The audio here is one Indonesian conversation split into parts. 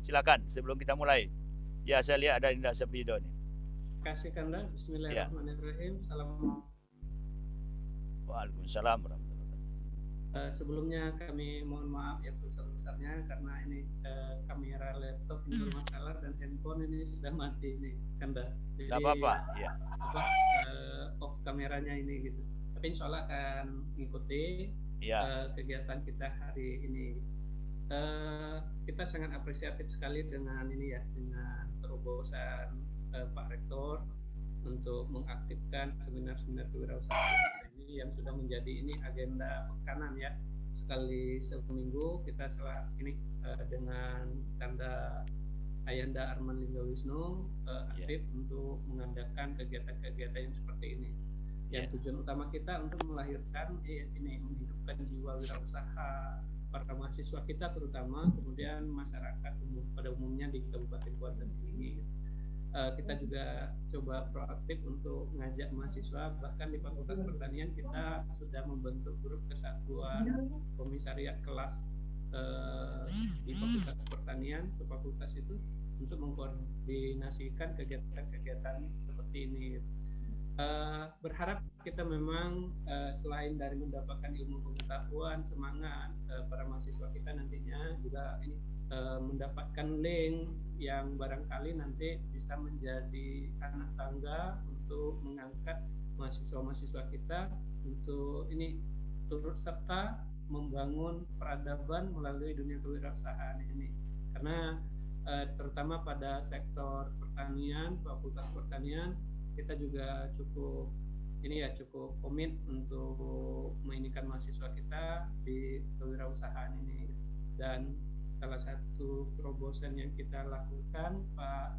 Silakan sebelum kita mulai. Ya, saya lihat ada Dinda Seprido nih. Terima kasih Kanda. Ya. Bismillahirrahmanirrahim. Salam. Waalaikumsalam warahmatullahi wabarakatuh. Sebelumnya kami mohon maaf yang sebesar-besarnya karena ini kamera laptop ini bermasalah dan handphone ini sudah mati ini Kanda. Tidak Jadi apa-apa. Ya. off kameranya ini gitu. Tapi insya Allah akan mengikuti Ya. kegiatan kita hari ini. Kita sangat apresiatif sekali dengan ini ya, dengan terobosan Pak Rektor untuk mengaktifkan seminar-seminar kewirausahaan ini yang sudah menjadi ini agenda pekanan ya, sekali seminggu kita ini dengan Kanda Ayanda Arman Linggawisnu aktif untuk mengadakan kegiatan-kegiatan yang seperti ini. Yang tujuan utama kita untuk melahirkan ini menghidupkan jiwa wirausaha para mahasiswa kita terutama, kemudian masyarakat pada umumnya di Kabupaten Kuantan ini. Kita juga coba proaktif untuk mengajak mahasiswa, bahkan di Fakultas Pertanian kita sudah membentuk grup kesatuan komisariat kelas di Fakultas Pertanian, sefakultas itu untuk mengkoordinasikan kegiatan-kegiatan seperti ini. Berharap kita memang selain dari mendapatkan ilmu pengetahuan, semangat para mahasiswa kita nantinya juga ini mendapatkan link yang barangkali nanti bisa menjadi anak tangga untuk mengangkat mahasiswa-mahasiswa kita untuk ini turut serta membangun peradaban melalui dunia kewirausahaan ini, karena terutama pada sektor pertanian, Fakultas Pertanian kita juga cukup komit untuk menginikan mahasiswa kita di kewirausahaan ini. Dan salah satu terobosan yang kita lakukan Pak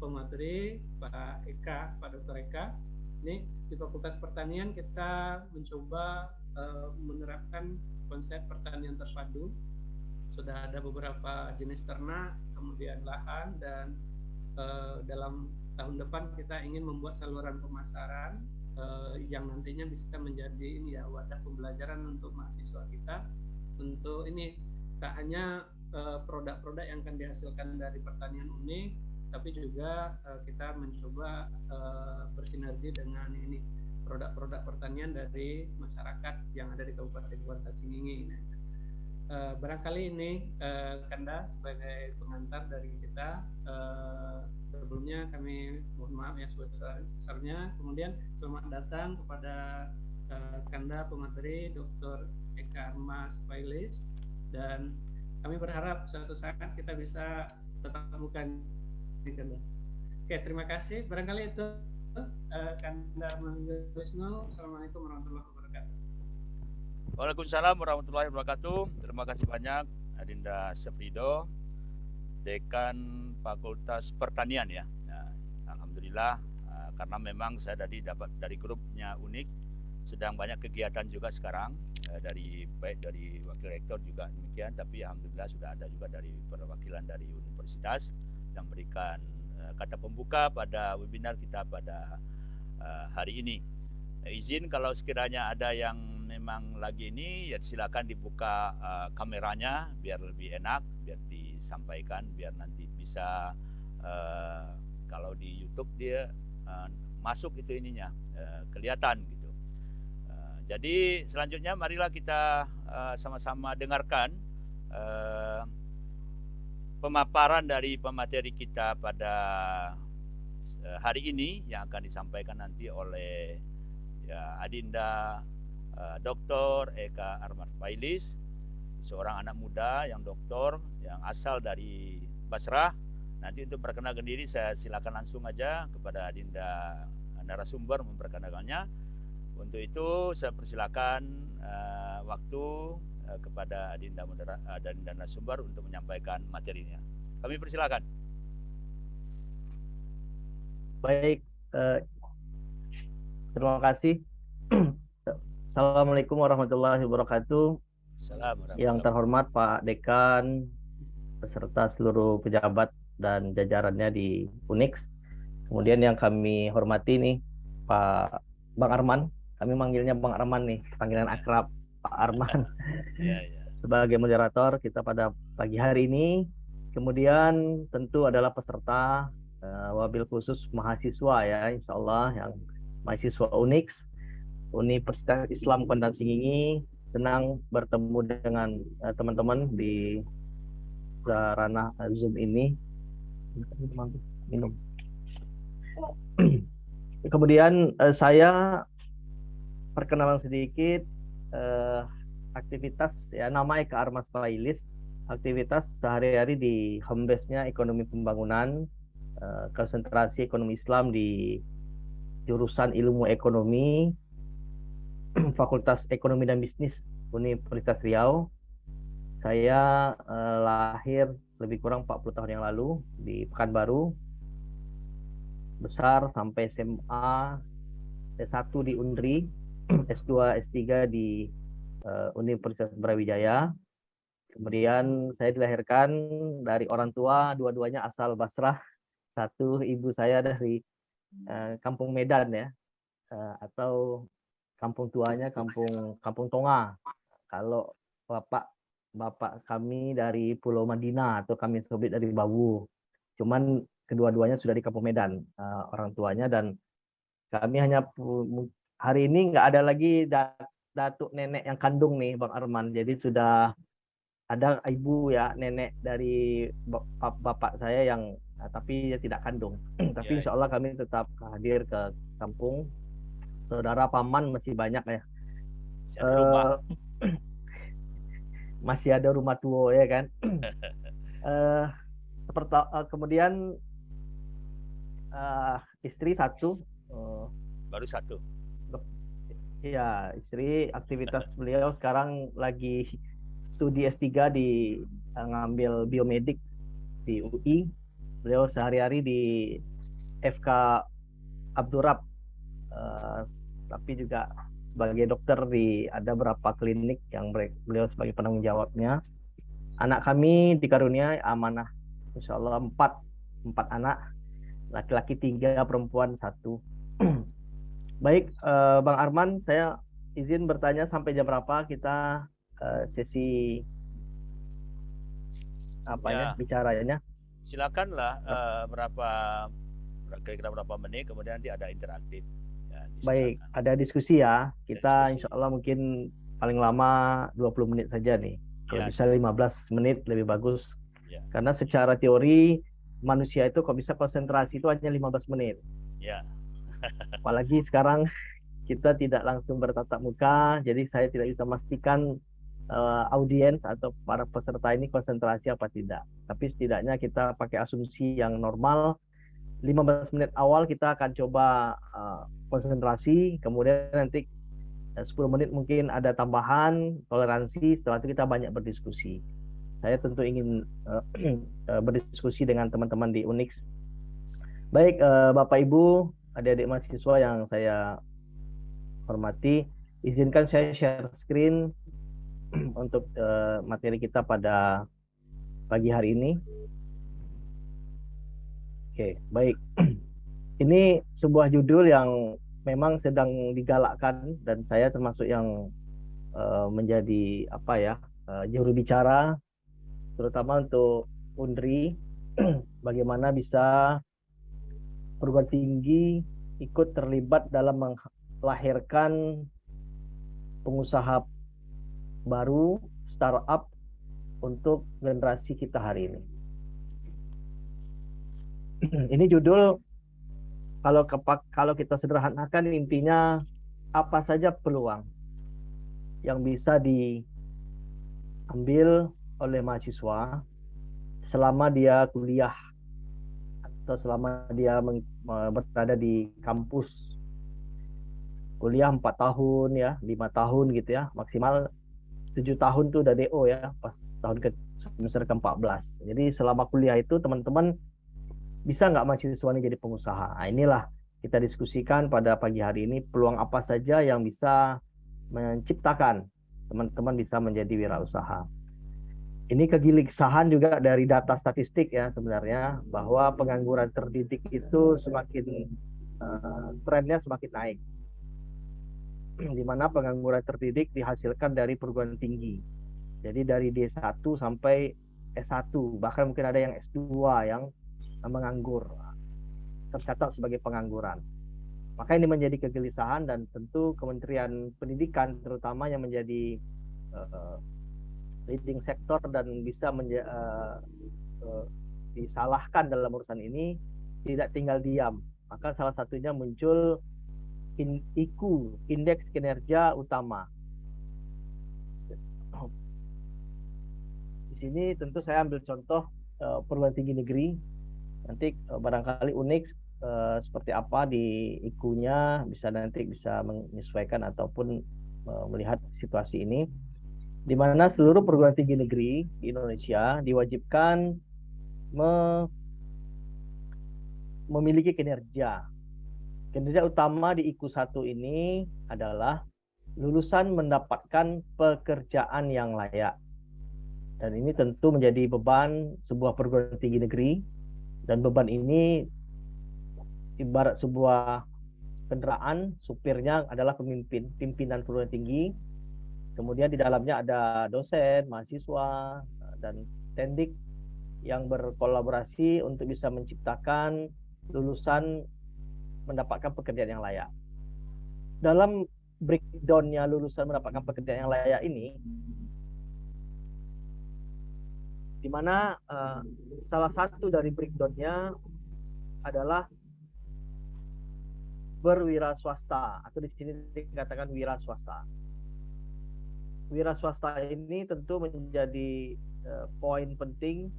Pemateri, Pak Dr. Eka, ini di Fakultas Pertanian kita mencoba menerapkan konsep pertanian terpadu. Sudah ada beberapa jenis ternak, kemudian lahan, dan dalam tahun depan kita ingin membuat saluran pemasaran yang nantinya bisa menjadi ini ya, wadah pembelajaran untuk mahasiswa kita untuk ini tak hanya produk-produk yang akan dihasilkan dari pertanian unik, tapi juga kita mencoba bersinergi dengan ini produk-produk pertanian dari masyarakat yang ada di Kabupaten Kuantan Singingi. Barangkali ini Kanda sebagai pengantar dari kita. Sebelumnya kami mohon maaf ya sebesar-besarnya. Kemudian selamat datang kepada Kanda Pemateri Dr. Eka Armas Pailis, dan kami berharap suatu saat kita bisa tetap muka di Kanda. Oke, terima kasih. Barangkali itu Kanda Wisnu. Assalamualaikum warahmatullahi wabarakatuh. Waalaikumsalam warahmatullahi wabarakatuh. Terima kasih banyak Adinda Seprido, Dekan Fakultas Pertanian ya. Nah, alhamdulillah karena memang saya tadi dapat dari grupnya Unik, sedang banyak kegiatan juga sekarang baik dari wakil rektor juga demikian, tapi alhamdulillah sudah ada juga dari perwakilan dari universitas yang memberikan kata pembuka pada webinar kita pada hari ini. Izin kalau sekiranya ada yang memang lagi ini ya silakan dibuka kameranya biar lebih enak, biar disampaikan, biar nanti bisa kalau di YouTube dia masuk itu ininya kelihatan gitu. Jadi selanjutnya marilah kita sama-sama dengarkan pemaparan dari pemateri kita pada hari ini yang akan disampaikan nanti oleh ya, Adinda Dr. Eka Arman Pailis, seorang anak muda yang doktor yang asal dari Basrah. Nanti untuk perkenalkan diri saya silakan langsung aja kepada Adinda narasumber memperkenalkannya. Untuk itu saya persilakan waktu kepada Adinda narasumber untuk menyampaikan materinya. Kami persilakan. Baik, terima kasih. Assalamualaikum warahmatullahi wabarakatuh. Yang terhormat Pak Dekan beserta seluruh pejabat dan jajarannya di Unix. Kemudian yang kami hormati nih Pak Bang Arman. Kami manggilnya Bang Arman nih, panggilan akrab Pak Arman. sebagai moderator kita pada pagi hari ini. Kemudian tentu adalah peserta wabil khusus mahasiswa ya, insya Allah yang mahasiswa UNIX, Universitas Islam Kondang Singgingi. Senang bertemu dengan teman-teman di ranah Zoom ini. Minum. Kemudian saya perkenalan sedikit aktivitas ya, nama Eka Armas Failis, aktivitas sehari-hari di home base-nya ekonomi pembangunan, konsentrasi ekonomi Islam di jurusan ilmu ekonomi Fakultas Ekonomi dan Bisnis Universitas Riau. Saya lahir lebih kurang 40 tahun yang lalu di Pekanbaru, besar sampai SMA, S1 di Undri, S2, S3 di Universitas Brawijaya. Kemudian saya dilahirkan dari orang tua, dua-duanya asal Basrah. Satu ibu saya dari Kampung Medan ya, atau kampung tuanya Kampung Tonga. Kalau bapak kami dari Pulau Madinah atau kami sobit dari Bawu. Cuman kedua-duanya sudah di Kampung Medan orang tuanya, dan kami hanya hari ini nggak ada lagi datuk nenek yang kandung nih Bang Arman. Jadi sudah ada ibu ya, nenek dari bapak saya yang tapi dia tidak kandung. Tapi insya Allah kami tetap hadir ke kampung. Saudara paman masih banyak ya. Masih ada rumah tua ya kan. Kemudian istri satu. Baru satu. Iya, istri aktivitas beliau sekarang lagi studi S3 di ngambil biomedik di UI. Beliau sehari-hari di FK Abdurrab, tapi juga sebagai dokter di ada beberapa klinik yang beliau sebagai penanggung jawabnya. Anak kami dikarunia amanah, insya Allah 4 anak, laki-laki 3, perempuan 1. Baik, Bang Arman, saya izin bertanya sampai jam berapa kita sesi bicaranya? Silakanlah kira-kira berapa menit, kemudian nanti ada interaktif. Ya, baik, ada diskusi ya. Kita insya Allah mungkin paling lama 20 menit saja nih. Kalau bisa 15 menit lebih bagus. Ya. Karena secara teori manusia itu kok bisa konsentrasi itu hanya 15 menit. Ya. Apalagi sekarang kita tidak langsung bertatap muka, jadi saya tidak bisa memastikan audiens atau para peserta ini konsentrasi apa tidak. Tapi setidaknya kita pakai asumsi yang normal. 15 menit awal kita akan coba konsentrasi, kemudian nanti 10 menit mungkin ada tambahan toleransi, setelah itu kita banyak berdiskusi. Saya tentu ingin berdiskusi dengan teman-teman di UNIX. Baik, Bapak Ibu, adik-adik mahasiswa yang saya hormati, izinkan saya share screen untuk materi kita pada pagi hari ini. Oke, baik. Ini sebuah judul yang memang sedang digalakkan dan saya termasuk yang menjadi juru bicara, terutama untuk Undri, bagaimana bisa perguruan tinggi ikut terlibat dalam melahirkan pengusaha baru, startup untuk generasi kita hari ini. Ini judul kalau kita sederhanakan intinya apa saja peluang yang bisa diambil oleh mahasiswa selama dia kuliah atau selama dia berada di kampus. Kuliah 4 tahun ya, 5 tahun gitu ya, maksimal 7 tahun tuh udah DO ya, pas tahun semester ke-14. Jadi selama kuliah itu teman-teman bisa nggak mahasiswa ini jadi pengusaha? Nah, inilah kita diskusikan pada pagi hari ini, peluang apa saja yang bisa menciptakan teman-teman bisa menjadi wirausaha. Ini kegelisahan juga dari data statistik ya sebenarnya, bahwa pengangguran terdidik itu semakin trennya semakin naik. Di mana pengangguran terdidik dihasilkan dari perguruan tinggi. Jadi dari D1 sampai S1, bahkan mungkin ada yang S2 yang menganggur, tercatat sebagai pengangguran. Maka ini menjadi kegelisahan dan tentu Kementerian Pendidikan terutama yang menjadi leading sektor dan bisa disalahkan dalam urusan ini tidak tinggal diam. Maka salah satunya muncul IKU, Indeks Kinerja Utama. Di sini tentu saya ambil contoh perguruan tinggi negeri. Nanti barangkali UNIX seperti apa di IKU-nya bisa menyesuaikan ataupun melihat situasi ini, di mana seluruh perguruan tinggi negeri di Indonesia diwajibkan memiliki kinerja. Kinerja utama di IKU 1 ini adalah lulusan mendapatkan pekerjaan yang layak. Dan ini tentu menjadi beban sebuah perguruan tinggi negeri. Dan beban ini ibarat sebuah kendaraan, supirnya adalah pimpinan perguruan tinggi. Kemudian di dalamnya ada dosen, mahasiswa, dan tendik yang berkolaborasi untuk bisa menciptakan lulusan mendapatkan pekerjaan yang layak. Dalam breakdown-nya lulusan mendapatkan pekerjaan yang layak ini, di mana salah satu dari breakdown-nya adalah berwira swasta, atau di sini dikatakan wira swasta. Wira swasta ini tentu menjadi poin penting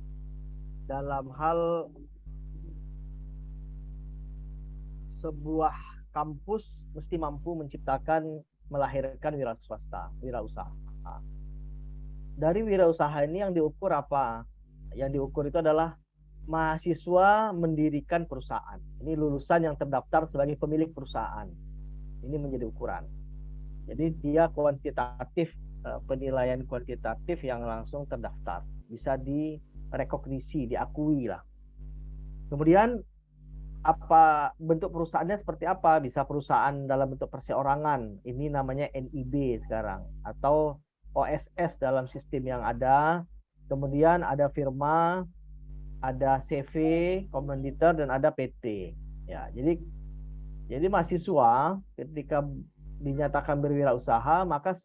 dalam hal sebuah kampus mesti mampu menciptakan, melahirkan wira swasta, wira usaha. Dari wira usaha ini yang diukur apa? Yang diukur itu adalah mahasiswa mendirikan perusahaan. Ini lulusan yang terdaftar sebagai pemilik perusahaan. Ini menjadi ukuran. Jadi dia kuantitatif, penilaian kuantitatif yang langsung terdaftar. Bisa direkognisi, diakui lah. Kemudian apa bentuk perusahaannya seperti apa? Bisa perusahaan dalam bentuk perseorangan. Ini namanya NIB sekarang. Atau OSS dalam sistem yang ada. Kemudian ada firma, ada CV, kommanditor, dan ada PT. Ya, jadi mahasiswa ketika dinyatakan berwirausaha, maka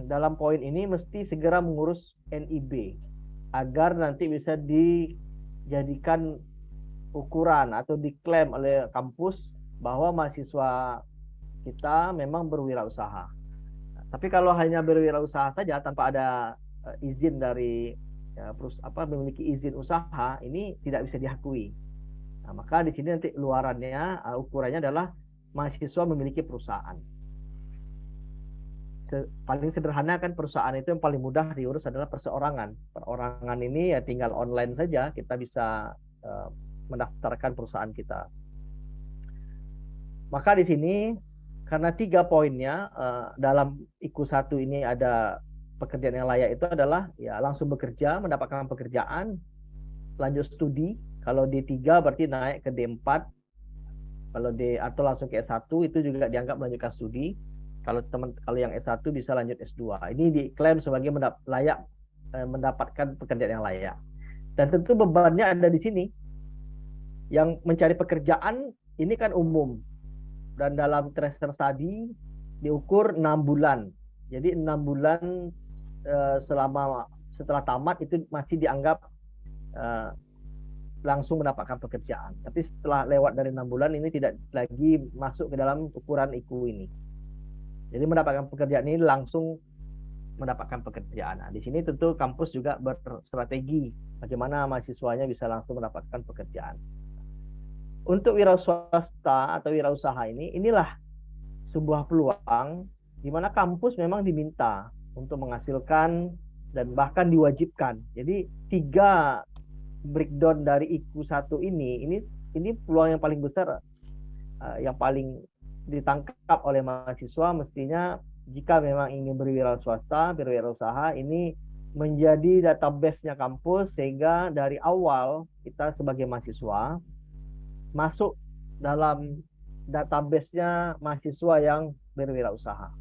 dalam poin ini mesti segera mengurus NIB agar nanti bisa dijadikan ukuran atau diklaim oleh kampus bahwa mahasiswa kita memang berwirausaha. Tapi kalau hanya berwirausaha saja tanpa ada izin dari memiliki izin usaha, ini tidak bisa diakui. Nah, maka di sini nanti luarannya, ukurannya adalah mahasiswa memiliki perusahaan. Paling sederhana kan perusahaan itu yang paling mudah diurus adalah perseorangan. Perorangan ini ya tinggal online saja, kita bisa mendaftarkan perusahaan kita. Maka di sini karena 3 poinnya dalam IKU 1 ini ada pekerjaan yang layak itu adalah ya langsung bekerja, mendapatkan pekerjaan, lanjut studi. Kalau D3 berarti naik ke D4. Atau langsung ke S1 itu juga dianggap melanjutkan studi. Kalau yang S1 bisa lanjut S2. Ini diklaim sebagai layak mendapatkan pekerjaan yang layak. Dan tentu bebannya ada di sini. Yang mencari pekerjaan ini kan umum. Dan dalam tracer study diukur 6 bulan. Jadi 6 bulan setelah tamat itu masih dianggap langsung mendapatkan pekerjaan. Tapi setelah lewat dari 6 bulan ini tidak lagi masuk ke dalam ukuran IKU ini. Jadi mendapatkan pekerjaan ini langsung mendapatkan pekerjaan. Nah, di sini tentu kampus juga berstrategi bagaimana mahasiswanya bisa langsung mendapatkan pekerjaan. Untuk wira swasta atau wirausaha inilah sebuah peluang di mana kampus memang diminta untuk menghasilkan dan bahkan diwajibkan. Jadi 3 breakdown dari IKU 1 ini peluang yang paling besar, yang paling ditangkap oleh mahasiswa mestinya jika memang ingin berwirausaha ini menjadi database-nya kampus, sehingga dari awal kita sebagai mahasiswa masuk dalam database-nya mahasiswa yang berwirausaha.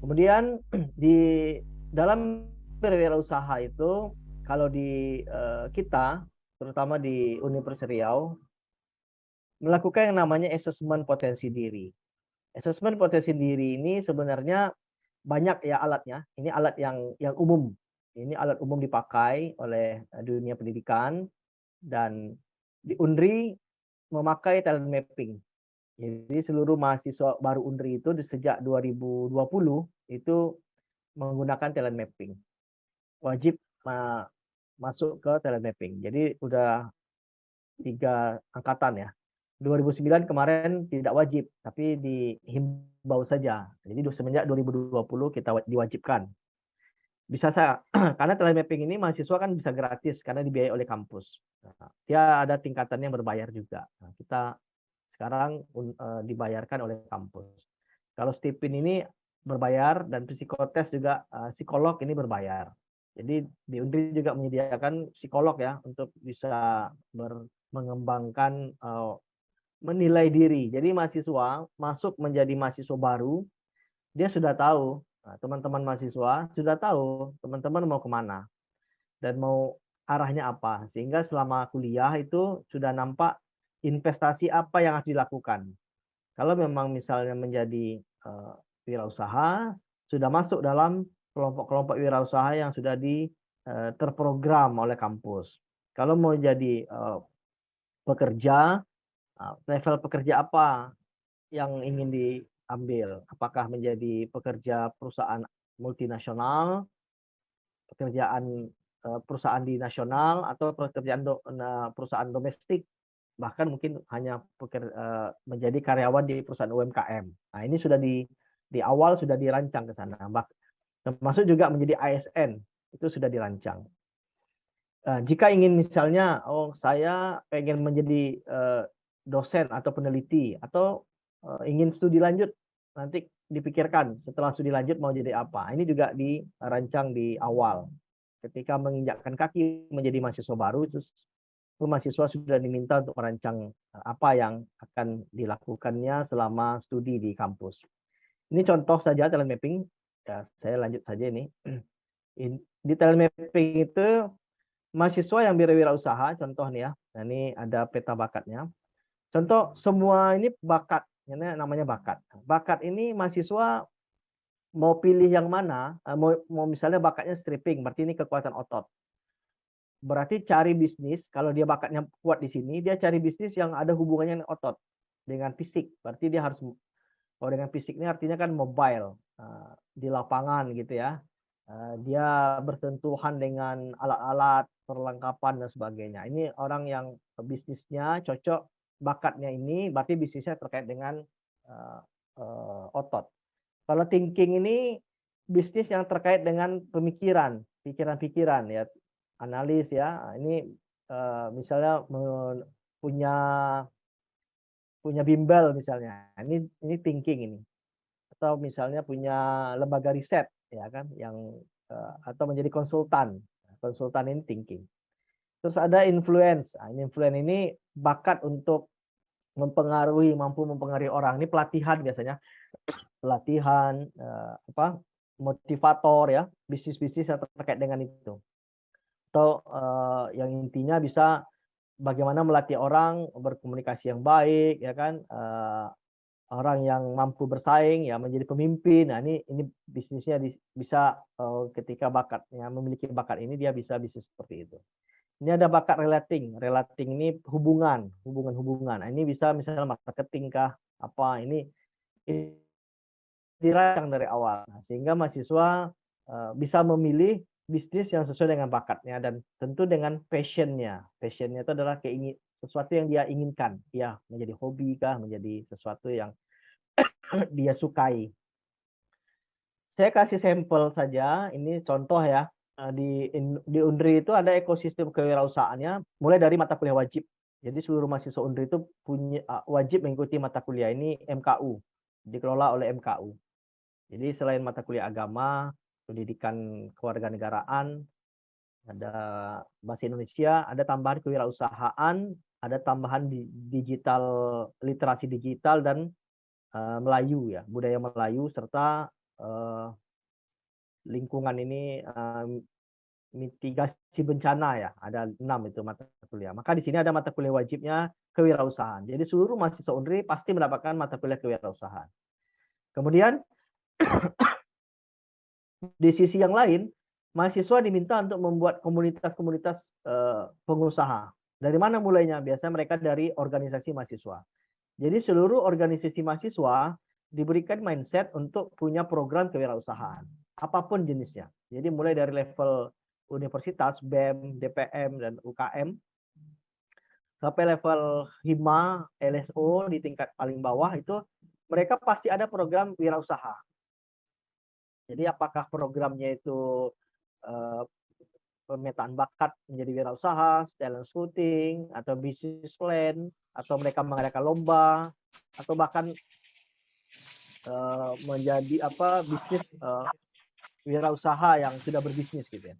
Kemudian di dalam berwirausaha itu, kalau di kita, terutama di Universitas Riau, melakukan yang namanya asesmen potensi diri. Asesmen potensi diri ini sebenarnya banyak ya alatnya. Ini alat yang umum. Ini alat umum dipakai oleh dunia pendidikan, dan di UNRI memakai talent mapping. Jadi seluruh mahasiswa baru UNRI itu sejak 2020 itu menggunakan talent mapping. Wajib masuk ke talent mapping. Jadi udah 3 angkatan ya. 2009 kemarin tidak wajib, tapi dihimbau saja. Jadi semenjak 2020 kita diwajibkan. Bisa saya, karena talent mapping ini mahasiswa kan bisa gratis karena dibiayai oleh kampus. Nah, dia ada tingkatannya yang berbayar juga. Nah, kita sekarang dibayarkan oleh kampus. Kalau stipend ini berbayar, dan psikotes juga, psikolog ini berbayar. Jadi di UNDRI juga menyediakan psikolog ya untuk bisa mengembangkan menilai diri. Jadi mahasiswa masuk menjadi mahasiswa baru, dia sudah tahu, teman-teman mahasiswa sudah tahu teman-teman mau kemana dan mau arahnya apa. Sehingga selama kuliah itu sudah nampak investasi apa yang harus dilakukan. Kalau memang misalnya menjadi wirausaha, sudah masuk dalam kelompok-kelompok wirausaha yang sudah terprogram oleh kampus. Kalau mau jadi pekerja, level pekerja apa yang ingin diambil? Apakah menjadi pekerja perusahaan multinasional, perusahaan di nasional, atau perusahaan domestik, bahkan mungkin hanya menjadi karyawan di perusahaan UMKM. Nah, ini sudah di awal sudah dirancang ke sana. Termasuk juga menjadi ASN, itu sudah dirancang. Jika ingin misalnya, saya pengen menjadi dosen atau peneliti, atau ingin studi lanjut, nanti dipikirkan setelah studi lanjut mau jadi apa. Ini juga dirancang di awal. Ketika menginjakkan kaki menjadi mahasiswa baru, terus mahasiswa sudah diminta untuk merancang apa yang akan dilakukannya selama studi di kampus. Ini contoh saja talent mapping. Ya, saya lanjut saja ini. Di talent mapping itu mahasiswa yang berwirausaha, contoh nih ya. Nah, ini ada peta bakatnya. Contoh semua ini bakat, ini namanya bakat. Bakat ini mahasiswa mau pilih yang mana, mau misalnya bakatnya stripping, berarti ini kekuatan otot. Berarti cari bisnis, kalau dia bakatnya kuat di sini, dia cari bisnis yang ada hubungannya dengan otot, dengan fisik. Berarti dia harus, kalau dengan fisik ini artinya kan mobile, di lapangan gitu ya. Dia bersentuhan dengan alat-alat, perlengkapan dan sebagainya. Ini orang yang bisnisnya cocok, bakatnya ini berarti bisnisnya terkait dengan otot. Kalau thinking ini bisnis yang terkait dengan pemikiran, pikiran-pikiran ya, analis ya. Ini misalnya punya bimbel misalnya. Ini thinking ini. Atau misalnya punya lembaga riset ya kan, yang atau menjadi konsultan. Konsultan ini thinking. Terus ada influence. Ini influence ini bakat untuk mampu mempengaruhi orang. Ini pelatihan biasanya. Pelatihan motivator ya, bisnis-bisnis yang terkait dengan itu. Atau yang intinya bisa bagaimana melatih orang berkomunikasi yang baik ya kan, orang yang mampu bersaing ya menjadi pemimpin. Nah, ini bisnisnya bisa ketika bakatnya memiliki bakat ini dia bisa bisnis seperti itu. Ini ada bakat relating. Relating ini hubungan. Nah, ini bisa misalnya marketing kah apa, ini dirancang dari awal. Nah, sehingga mahasiswa bisa memilih bisnis yang sesuai dengan bakatnya dan tentu dengan passionnya. Passionnya itu adalah sesuatu yang dia inginkan. Ya, menjadi hobi kah, menjadi sesuatu yang dia sukai. Saya kasih sampel saja, ini contoh ya. Di UNDRI itu ada ekosistem kewirausahaannya mulai dari mata kuliah wajib. Jadi seluruh mahasiswa UNDRI itu wajib mengikuti mata kuliah ini MKU, dikelola oleh MKU. Jadi selain mata kuliah agama, pendidikan kewarganegaraan, ada bahasa Indonesia, ada tambahan kewirausahaan, ada tambahan literasi digital dan Melayu ya, budaya Melayu, serta lingkungan ini mitigasi bencana ya, ada 6 itu mata kuliah. Maka di sini ada mata kuliah wajibnya kewirausahaan. Jadi seluruh mahasiswa UNRI pasti mendapatkan mata kuliah kewirausahaan. Kemudian di sisi yang lain, mahasiswa diminta untuk membuat komunitas-komunitas pengusaha. Dari mana mulainya? Biasanya mereka dari organisasi mahasiswa. Jadi seluruh organisasi mahasiswa diberikan mindset untuk punya program kewirausahaan, apapun jenisnya. Jadi mulai dari level universitas, BEM, DPM, dan UKM, sampai level HIMA, LSO di tingkat paling bawah itu mereka pasti ada program wirausaha. Jadi apakah programnya itu pemetaan bakat menjadi wirausaha, talent scouting, atau business plan, atau mereka mengadakan lomba, atau bahkan menjadi bisnis wirausaha yang sudah berbisnis gitu ya.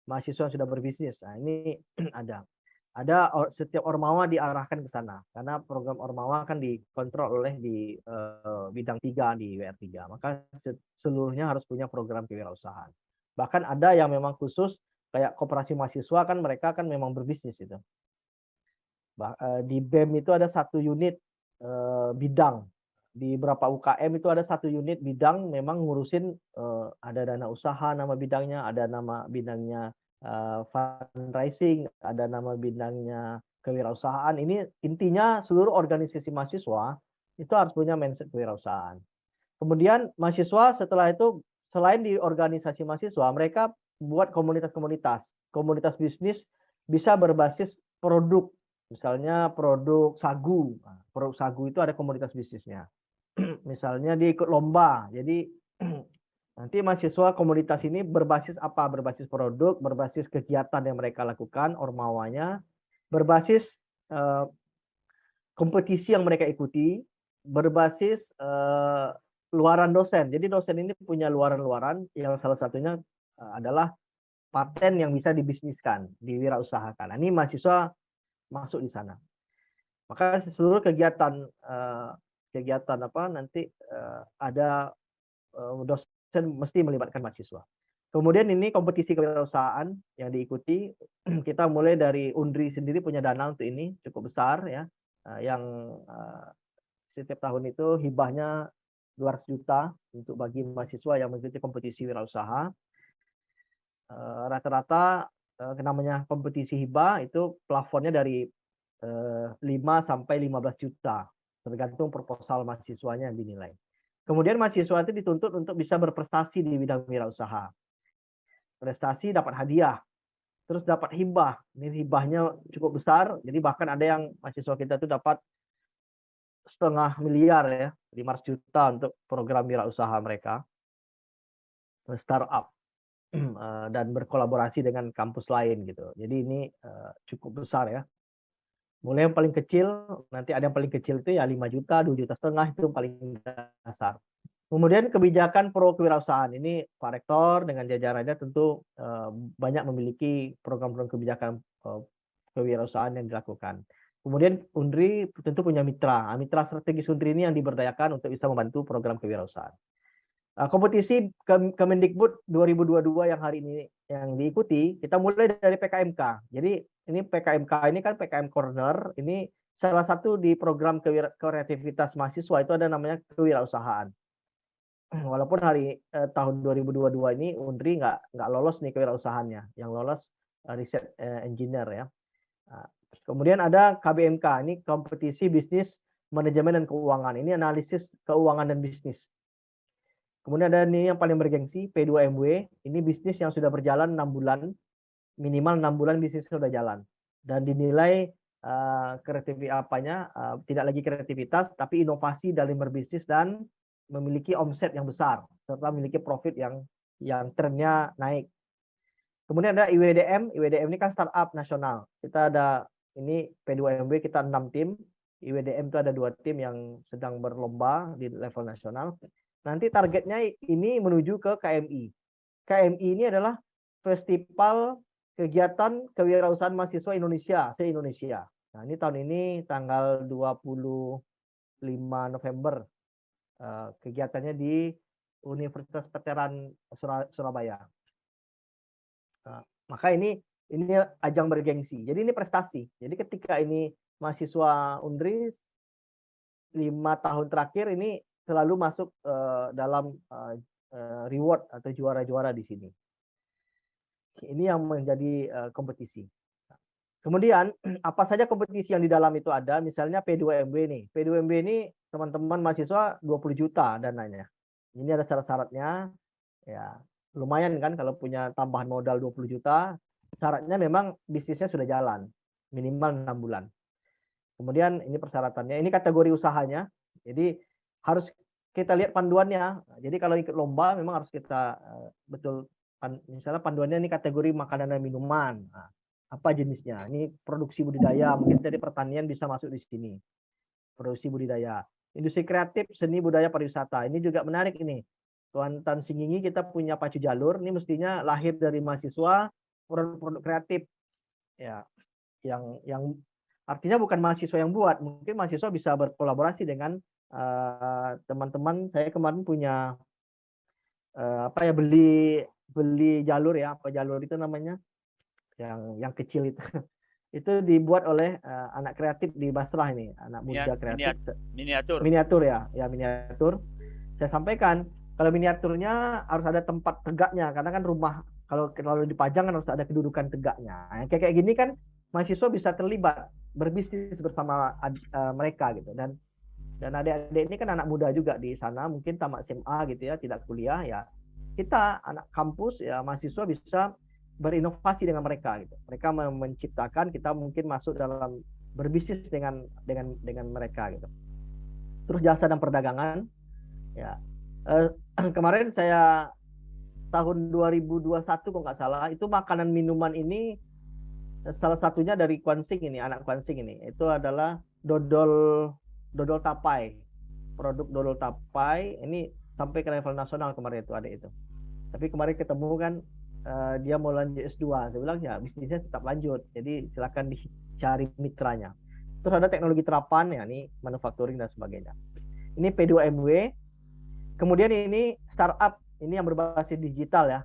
Mahasiswa yang sudah berbisnis. Nah, ini ada setiap ormawa diarahkan ke sana karena program ormawa kan dikontrol oleh di bidang 3 di WR3. Maka seluruhnya harus punya program kewirausahaan. Bahkan ada yang memang khusus kayak koperasi mahasiswa kan mereka kan memang berbisnis itu. Di BEM itu ada 1 unit bidang. Di beberapa UKM itu ada 1 unit bidang memang ngurusin ada dana usaha nama bidangnya, ada nama bidangnya fundraising, ada nama bidangnya kewirausahaan. Ini intinya seluruh organisasi mahasiswa itu harus punya mindset kewirausahaan. Kemudian mahasiswa setelah itu selain di organisasi mahasiswa, mereka buat komunitas-komunitas. Komunitas bisnis bisa berbasis produk. Misalnya produk sagu. Produk sagu itu ada komunitas bisnisnya. Misalnya dia ikut lomba. Jadi nanti mahasiswa komunitas ini berbasis apa? Berbasis produk, berbasis kegiatan yang mereka lakukan, ormawanya, berbasis kompetisi yang mereka ikuti, berbasis luaran dosen. Jadi dosen ini punya luaran-luaran yang salah satunya adalah paten yang bisa dibisniskan, diwirausahakan. Nah, ini mahasiswa masuk di sana. Maka seluruh kegiatan nanti ada dosen mesti melibatkan mahasiswa. Kemudian ini kompetisi kewirausahaan yang diikuti, kita mulai dari UNRI sendiri punya dana untuk ini cukup besar ya, yang setiap tahun itu hibahnya 200 juta untuk bagi mahasiswa yang mengikuti kompetisi wirausaha. Rata-rata namanya kompetisi hibah itu plafonnya dari 5 sampai 15 juta, tergantung proposal mahasiswanya yang dinilai. Kemudian mahasiswa itu dituntut untuk bisa berprestasi di bidang wirausaha. Prestasi dapat hadiah, terus dapat hibah. Ini hibahnya cukup besar, jadi bahkan ada yang mahasiswa kita itu dapat 500 miliar ya, 500 juta untuk program wirausaha mereka, startup, dan berkolaborasi dengan kampus lain gitu. Jadi ini cukup besar ya. Mulai yang paling kecil, nanti ada yang paling kecil itu ya 5 juta, 2,5 juta itu paling dasar. Kemudian kebijakan pro kewirausahaan ini Pak Rektor dengan jajarannya tentu banyak memiliki program-program kebijakan kewirausahaan yang dilakukan. Kemudian UNRI tentu punya mitra. Mitra strategis UNRI ini yang diberdayakan untuk bisa membantu program kewirausahaan. Kompetisi Kemendikbud 2022 yang hari ini yang diikuti, kita mulai dari PKMK. Jadi ini PKMK ini kan PKM Corner, ini salah satu di program kreativitas mahasiswa itu ada namanya kewirausahaan. Walaupun tahun 2022 ini UNRI nggak lolos nih kewirausahaannya, yang lolos riset engineer ya. Kemudian ada KBMK, ini kompetisi bisnis manajemen dan keuangan, ini analisis keuangan dan bisnis. Kemudian ada ini yang paling bergengsi P2MW, ini bisnis yang sudah berjalan 6 bulan, minimal 6 bulan bisnis sudah jalan dan dinilai tidak lagi kreativitas tapi inovasi dalam berbisnis dan memiliki omset yang besar serta memiliki profit yang trennya naik. Kemudian ada IWDM ini kan startup nasional. Kita ada ini P2MW kita 6 tim, IWDM itu ada 2 tim yang sedang berlomba di level nasional. Nanti targetnya ini menuju ke KMI. KMI ini adalah Festival Kegiatan Kewirausahaan Mahasiswa Indonesia, se-Indonesia. Nah, ini tahun ini tanggal 25 November. Kegiatannya di Universitas Veteran Surabaya. Nah, maka ini ajang bergengsi. Jadi ini prestasi. Jadi ketika ini mahasiswa Undri 5 tahun terakhir ini selalu masuk dalam reward atau juara-juara di sini. Ini yang menjadi kompetisi. Kemudian apa saja kompetisi yang di dalam itu ada, misalnya P2MW nih. P2MW ini teman-teman mahasiswa 20 juta dananya. Ini ada syarat-syaratnya. Ya, lumayan kan kalau punya tambahan modal 20 juta. Syaratnya memang bisnisnya sudah jalan, minimal 6 bulan. Kemudian ini persyaratannya, ini kategori usahanya. Jadi harus kita lihat panduannya. Jadi kalau ikut lomba memang harus kita betul, misalnya panduannya ini kategori makanan dan minuman. Nah, apa jenisnya? Ini produksi budidaya, mungkin dari pertanian bisa masuk di sini. Produksi budidaya. Industri kreatif, seni, budaya, pariwisata. Ini juga menarik ini. Tuan Tan Singgingi kita punya pacu jalur, ini mestinya lahir dari mahasiswa produk kreatif. Ya, yang artinya bukan mahasiswa yang buat, mungkin mahasiswa bisa berkolaborasi dengan teman-teman. Saya kemarin punya beli jalur ya, apa jalur itu namanya, yang kecil itu. Itu dibuat oleh anak kreatif di Basrah ini, anak muda kreatif. Miniatur ya, miniatur. Saya sampaikan kalau miniaturnya harus ada tempat tegaknya, karena kan rumah kalau dipajang kan harus ada kedudukan tegaknya. Kayak gini kan mahasiswa bisa terlibat berbisnis bersama mereka gitu. Dan adik-adik ini kan anak muda juga di sana, mungkin tamat SMA gitu ya, tidak kuliah ya. Kita anak kampus ya, mahasiswa bisa berinovasi dengan mereka gitu. Mereka menciptakan, kita mungkin masuk dalam berbisnis dengan mereka gitu. Terus jasa dan perdagangan ya. Kemarin saya tahun 2021 kalau nggak salah, itu makanan minuman ini salah satunya dari Kwansing ini, anak Kwansing ini. Itu adalah dodol tapai. Produk dodol tapai ini sampai ke level nasional kemarin itu ada itu. Tapi kemarin ketemu kan dia mau lanjut S2. Saya bilang ya bisnisnya tetap lanjut. Jadi silakan dicari mitranya. Terus ada teknologi terapan ya, ini manufacturing dan sebagainya. Ini P2MW. Kemudian ini startup, ini yang berbasis digital ya.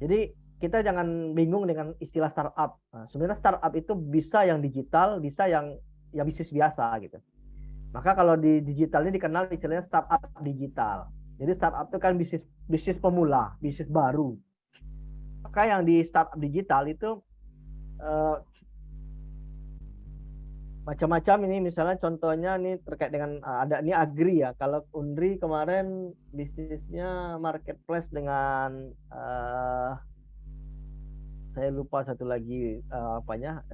Jadi kita jangan bingung dengan istilah startup. Nah, sebenarnya startup itu bisa yang digital, bisa yang bisnis biasa gitu. Maka kalau di digital ini dikenal istilahnya startup digital. Jadi startup itu kan bisnis pemula, bisnis baru. Maka yang di startup digital itu macam-macam. Ini misalnya contohnya ini terkait dengan ada ini agri ya. Kalau Undri kemarin bisnisnya marketplace dengan saya lupa satu lagi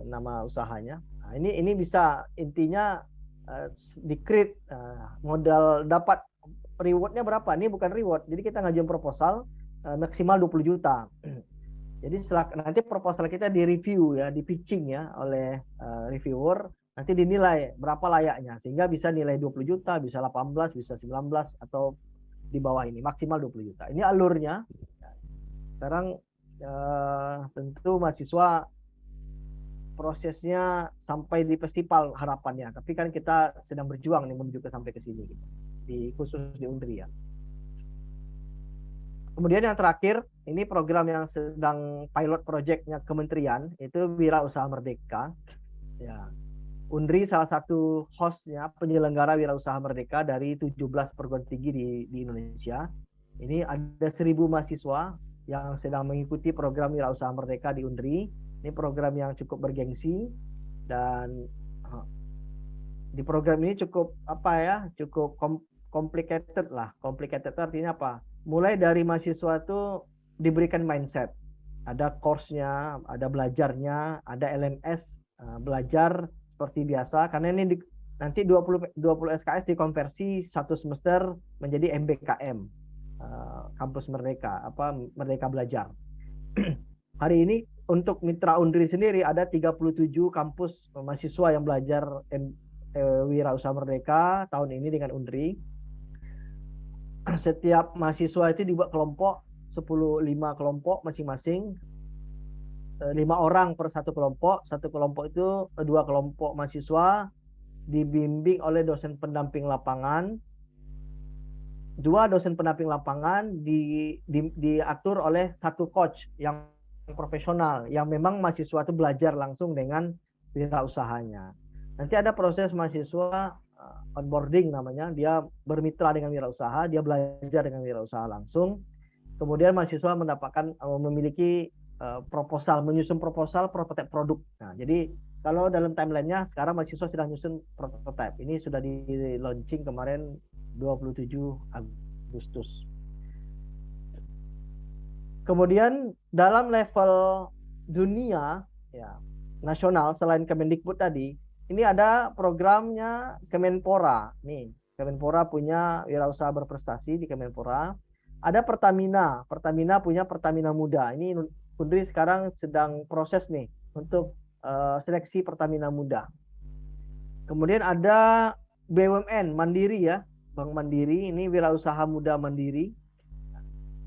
nama usahanya. Nah, ini bisa intinya di-create modal, dapat rewardnya berapa? Ini bukan reward. Jadi kita ngajuin proposal maksimal 20 juta. Jadi nanti proposal kita di-review ya, di-pitching ya oleh reviewer. Nanti dinilai berapa layaknya, sehingga bisa nilai 20 juta, bisa 18, bisa 19, atau di bawah ini, maksimal 20 juta. Ini alurnya. Sekarang tentu mahasiswa prosesnya sampai di festival harapannya, tapi kan kita sedang berjuang nih menuju sampai ke sini, gitu. Khusus di Undri ya. Kemudian yang terakhir, ini program yang sedang pilot projectnya kementerian, itu Wirausaha Merdeka. Ya. Undri salah satu hostnya, penyelenggara Wirausaha Merdeka dari 17 perguruan tinggi di Indonesia. Ini ada 1.000 mahasiswa yang sedang mengikuti program Wirausaha Merdeka di Undri. Ini program yang cukup bergengsi, dan di program ini cukup cukup complicated lah. Complicated itu artinya apa? Mulai dari mahasiswa itu diberikan mindset. Ada course-nya, ada belajarnya, ada LMS, belajar seperti biasa, karena ini nanti 20 SKS dikonversi satu semester menjadi MBKM, kampus Merdeka, Merdeka Belajar. Hari ini untuk Mitra Undri sendiri ada 37 kampus mahasiswa yang belajar Wirausaha Merdeka tahun ini dengan Undri. Setiap mahasiswa itu dibuat kelompok, 5 kelompok masing-masing. 5 orang per satu kelompok itu 2 kelompok mahasiswa dibimbing oleh dosen pendamping lapangan 2 dosen pendamping lapangan diatur oleh 1 coach yang profesional, yang memang mahasiswa itu belajar langsung dengan wirausahanya. Nanti ada proses mahasiswa onboarding namanya, dia bermitra dengan wirausaha, dia belajar dengan wirausaha langsung. Kemudian mahasiswa mendapatkan memiliki proposal, menyusun proposal prototipe produk. Nah, jadi kalau dalam timelinenya sekarang mahasiswa sedang menyusun prototipe. Ini sudah di launching kemarin 27 Agustus. Kemudian dalam level dunia ya nasional selain Kemendikbud tadi, ini ada programnya Kemenpora. Nih, Kemenpora punya wirausaha berprestasi di Kemenpora. Ada Pertamina. Pertamina punya Pertamina Muda. Ini Undri sekarang sedang proses nih untuk seleksi Pertamina Muda. Kemudian ada BUMN Mandiri ya, Bank Mandiri, ini wirausaha muda mandiri.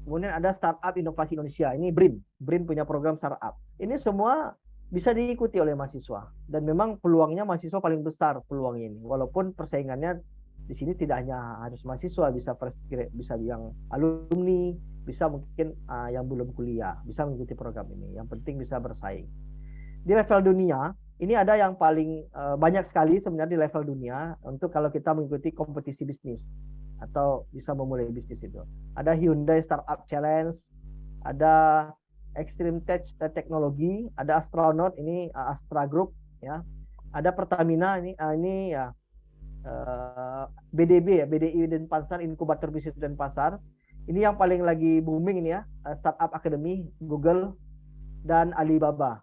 Kemudian ada Startup Inovasi Indonesia, ini BRIN. BRIN punya program startup. Ini semua bisa diikuti oleh mahasiswa. Dan memang peluangnya mahasiswa paling besar peluang ini. Walaupun persaingannya di sini tidak hanya harus mahasiswa, bisa yang alumni, bisa mungkin yang belum kuliah, bisa mengikuti program ini. Yang penting bisa bersaing. Di level dunia, ini ada yang paling banyak sekali sebenarnya di level dunia untuk kalau kita mengikuti kompetisi bisnis atau bisa memulai bisnis itu. Ada Hyundai Startup Challenge, ada Extreme Tech Technology, ada Astronaut, ini Astra Group ya. Ada Pertamina ini ya BDB ya, BDI Denpasar, Inkubator Bisnis Denpasar. Ini yang paling lagi booming ini ya, Startup Academy, Google dan Alibaba.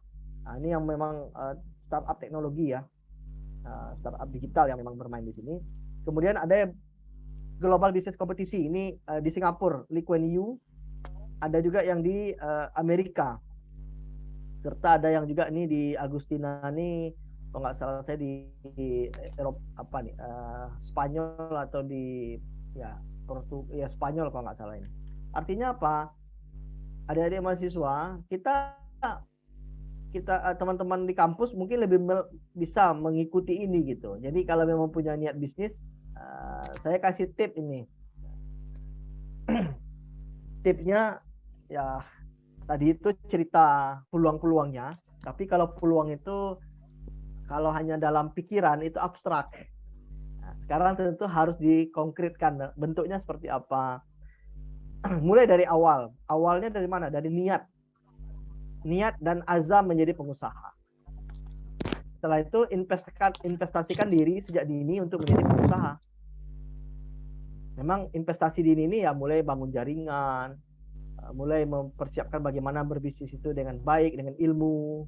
Nah, ini yang memang startup teknologi ya, startup digital yang memang bermain di sini. Kemudian ada Global Business Kompetisi, ini di Singapura, Lee Kuan Yew. Ada juga yang di Amerika. Serta ada yang juga ini di Agustina nih, kalau nggak salah saya di Eropa apa nih, Spanyol atau di ya Spanyol kalau nggak salah ini. Artinya apa? Adik-adik mahasiswa, kita teman-teman di kampus mungkin lebih bisa mengikuti ini gitu. Jadi kalau memang punya niat bisnis, saya kasih tip ini. Tipnya ya tadi itu cerita peluang-peluangnya, tapi kalau peluang itu kalau hanya dalam pikiran itu abstrak. Nah, sekarang tentu harus dikonkretkan bentuknya seperti apa. Mulai dari awal. Awalnya dari mana? Dari niat dan azam menjadi pengusaha. Setelah itu investasikan diri sejak dini untuk menjadi pengusaha. Memang investasi dini ini ya mulai bangun jaringan, mulai mempersiapkan bagaimana berbisnis itu dengan baik, dengan ilmu,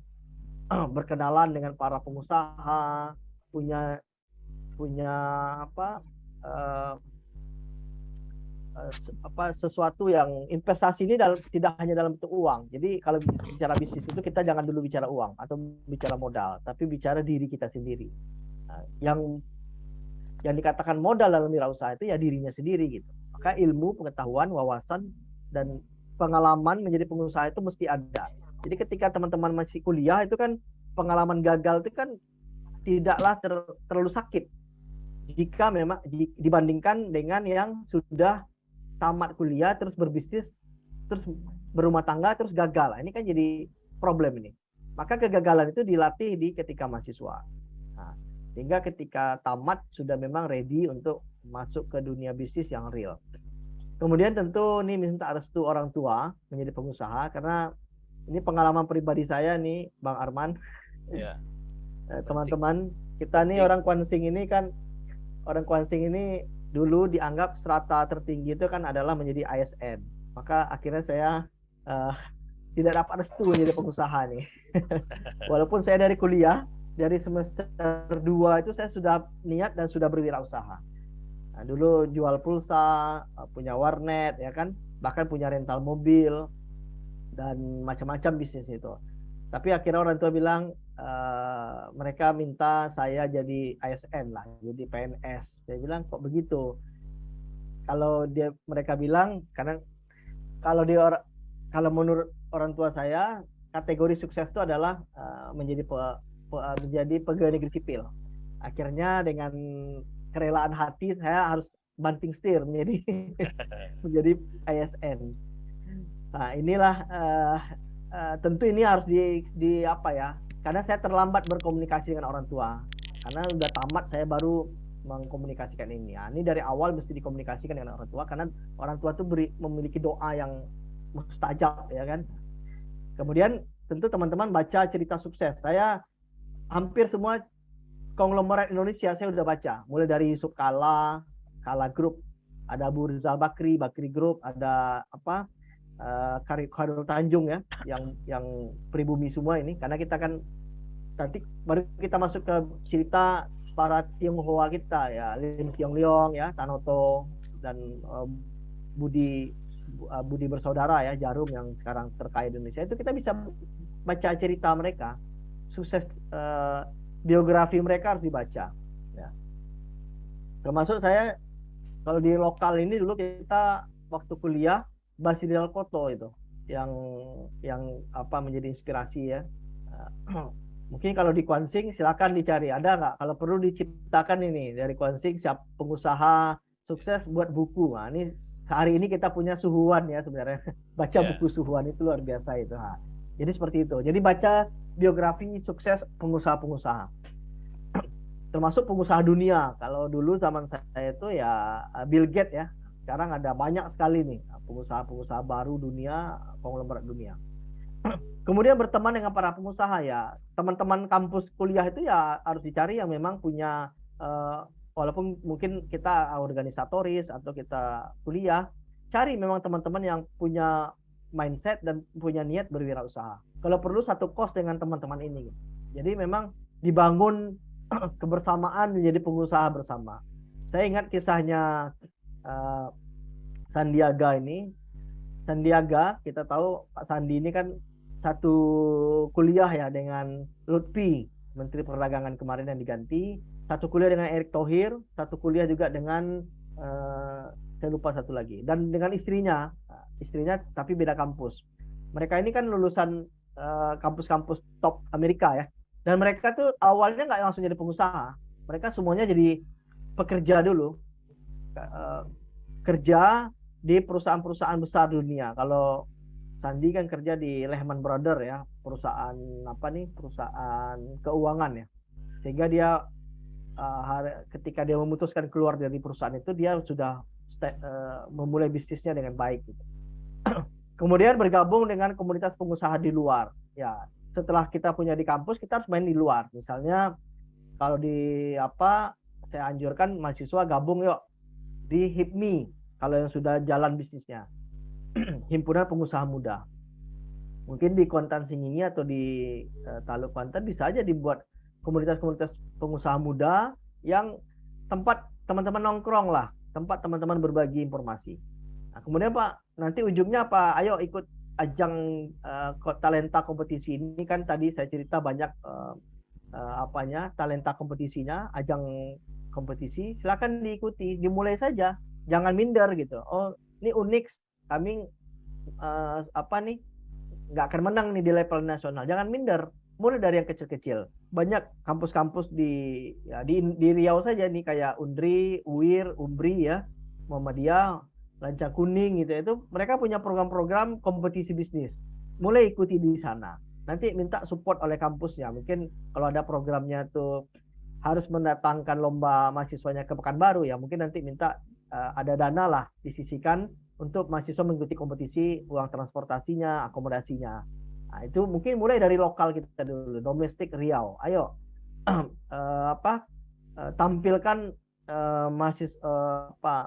berkenalan dengan para pengusaha, punya sesuatu yang investasi ini tidak hanya dalam bentuk uang. Jadi kalau bicara bisnis itu kita jangan dulu bicara uang atau bicara modal, tapi bicara diri kita sendiri. Yang dikatakan modal dalam wirausaha itu ya dirinya sendiri gitu. Maka ilmu, pengetahuan, wawasan dan pengalaman menjadi pengusaha itu mesti ada. Jadi ketika teman-teman masih kuliah itu kan pengalaman gagal itu kan tidaklah terlalu sakit jika memang dibandingkan dengan yang sudah tamat kuliah terus berbisnis terus berumah tangga terus gagal. Ini kan jadi problem ini. Maka kegagalan itu dilatih di ketika mahasiswa. Nah, sehingga ketika tamat sudah memang ready untuk masuk ke dunia bisnis yang real. Kemudian tentu ini minta restu orang tua menjadi pengusaha, karena ini pengalaman pribadi saya nih Bang Arman. Ya. Teman-teman, kita nih orang Kuansing ini kan, orang Kuansing ini dulu dianggap strata tertinggi itu kan adalah menjadi ASN. Maka akhirnya saya tidak dapat restu menjadi pengusaha nih. Walaupun saya dari kuliah, dari semester 2 itu saya sudah niat dan sudah berwirausaha. Nah, dulu jual pulsa, punya warnet, ya kan, bahkan punya rental mobil dan macam-macam bisnis itu. Tapi akhirnya orang tua bilang mereka minta saya jadi ASN lah, jadi PNS. Saya bilang kok begitu? Kalau mereka bilang karena kalau menurut orang tua saya kategori sukses itu adalah menjadi pegawai negeri sipil. Akhirnya dengan kerelaan hati saya harus banting setir menjadi menjadi ASN. Nah, inilah tentu ini harus di apa ya? Karena saya terlambat berkomunikasi dengan orang tua. Karena udah tamat saya baru mengkomunikasikan ini. Nah, ini dari awal mesti dikomunikasikan dengan orang tua karena orang tua itu memiliki doa yang mustajab ya kan. Kemudian tentu teman-teman baca cerita sukses. Saya hampir semua konglomerat Indonesia saya udah baca. Mulai dari Yusuf Kala Group, ada Abu Rizal Bakri Group, ada apa? Khairul Tanjung ya, yang pribumi semua ini, karena kita kan nanti baru kita masuk ke cerita para Tionghoa kita ya, Lim Siong Leong ya, Tanoto dan Budi bersaudara ya, Jarum yang sekarang terkaya di Indonesia. Itu kita bisa baca cerita mereka, sukses biografi mereka harus dibaca ya. Termasuk saya kalau di lokal ini dulu kita waktu kuliah Basidel Koto itu yang apa menjadi inspirasi ya. Mungkin kalau di Kwansing silakan dicari, ada nggak? Kalau perlu diciptakan ini dari Kwansing siap pengusaha sukses buat buku. Nah, ini hari ini kita punya suhuan ya sebenarnya. Baca buku suhuan itu luar biasa itu. Nah, jadi seperti itu. Jadi baca biografi sukses pengusaha-pengusaha. Termasuk pengusaha dunia. Kalau dulu zaman saya itu ya Bill Gates ya. Sekarang ada banyak sekali nih pengusaha-pengusaha baru dunia, konglomerat dunia. Kemudian berteman dengan para pengusaha ya. Teman-teman kampus kuliah itu ya harus dicari yang memang punya walaupun mungkin kita organisatoris atau kita kuliah, cari memang teman-teman yang punya mindset dan punya niat berwirausaha. Kalau perlu satu kos dengan teman-teman ini. Jadi memang dibangun kebersamaan menjadi pengusaha bersama. Saya ingat kisahnya Sandiaga ini. Sandiaga, kita tahu Pak Sandi ini kan satu kuliah ya dengan Lutfi, Menteri Perdagangan kemarin yang diganti, satu kuliah dengan Erick Thohir, satu kuliah juga dengan saya lupa satu lagi, dan dengan istrinya tapi beda kampus. Mereka ini kan lulusan kampus-kampus top Amerika ya, dan mereka tuh awalnya nggak langsung jadi pengusaha, mereka semuanya jadi pekerja dulu, kerja di perusahaan-perusahaan besar dunia. Kalau Sandi kan kerja di Lehman Brothers ya, perusahaan apa nih, perusahaan keuangan ya, sehingga dia ketika dia memutuskan keluar dari perusahaan itu dia sudah memulai bisnisnya dengan baik gitu. Kemudian bergabung dengan komunitas pengusaha di luar ya. Setelah kita punya di kampus, kita harus main di luar. Misalnya kalau di apa, saya anjurkan mahasiswa gabung yuk di HIPMI kalau yang sudah jalan bisnisnya. Himpunan Pengusaha Muda. Mungkin di Kuantan Singingi atau di Taluk Kuantan bisa aja dibuat komunitas-komunitas pengusaha muda yang tempat teman-teman nongkrong lah, tempat teman-teman berbagi informasi. Nah, kemudian Pak, nanti ujungnya apa? Ayo ikut ajang talenta kompetisi ini, kan tadi saya cerita banyak talenta kompetisinya, ajang kompetisi, silakan diikuti, dimulai saja, jangan minder gitu. Oh, ini unik, kami nggak akan menang nih di level nasional, jangan minder, mulai dari yang kecil-kecil. Banyak kampus-kampus di Riau saja nih, kayak Undri, UIR, Umbri ya, Muhammadiyah, Lancang Kuning gitu, itu mereka punya program-program kompetisi bisnis, mulai ikuti di sana. Nanti minta support oleh kampusnya, mungkin kalau ada programnya tuh harus mendatangkan lomba mahasiswanya ke Pekanbaru ya, mungkin nanti minta ada dana lah disisihkan untuk mahasiswa mengikuti kompetisi, uang transportasinya, akomodasinya. Nah, itu mungkin mulai dari lokal kita dulu, domestik Riau. Ayo tampilkan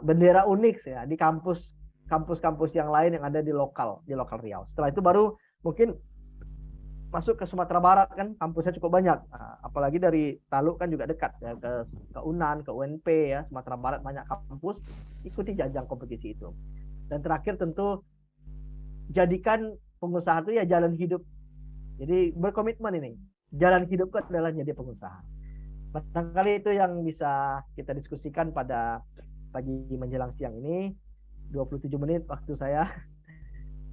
bendera unik ya di kampus-kampus yang lain yang ada di lokal Riau. Setelah itu baru mungkin masuk ke Sumatera Barat, kan kampusnya cukup banyak. Nah, apalagi dari Taluk kan juga dekat ya, ke UNAN, ke UNP ya, Sumatera Barat banyak kampus, ikuti ajang kompetisi itu. Dan terakhir tentu jadikan pengusaha itu ya jalan hidup. Jadi berkomitmen ini, jalan hidupku adalah jadi pengusaha. Barangkali itu yang bisa kita diskusikan pada pagi menjelang siang ini. 27 menit waktu saya.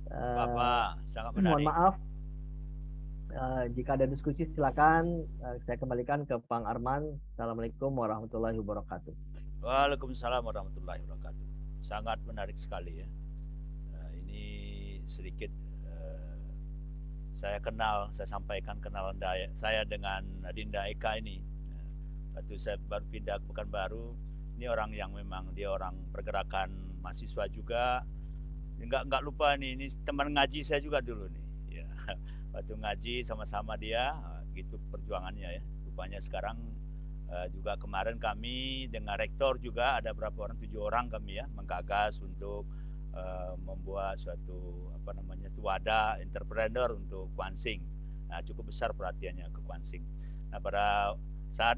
Bapak, sangat menarik. Mohon maaf. Jika ada diskusi silakan, saya kembalikan ke Bang Arman. Assalamualaikum warahmatullahi wabarakatuh. Waalaikumsalam warahmatullahi wabarakatuh. Sangat menarik sekali ya. Ini sedikit saya sampaikan kenalan saya dengan Adinda Eka ini. Waktu saya baru pindah ke Pekanbaru, ini orang yang memang dia orang pergerakan mahasiswa juga. Nggak lupa nih, ini teman ngaji saya juga dulu nih. Ya, waktu ngaji sama-sama dia, gitu perjuangannya ya. Rupanya sekarang juga kemarin kami dengan rektor juga ada berapa orang, 7 orang kami ya menggagas untuk membuat suatu wadah entrepreneur untuk Kwansing. Nah, cukup besar perhatiannya ke Kwansing. Nah, pada saat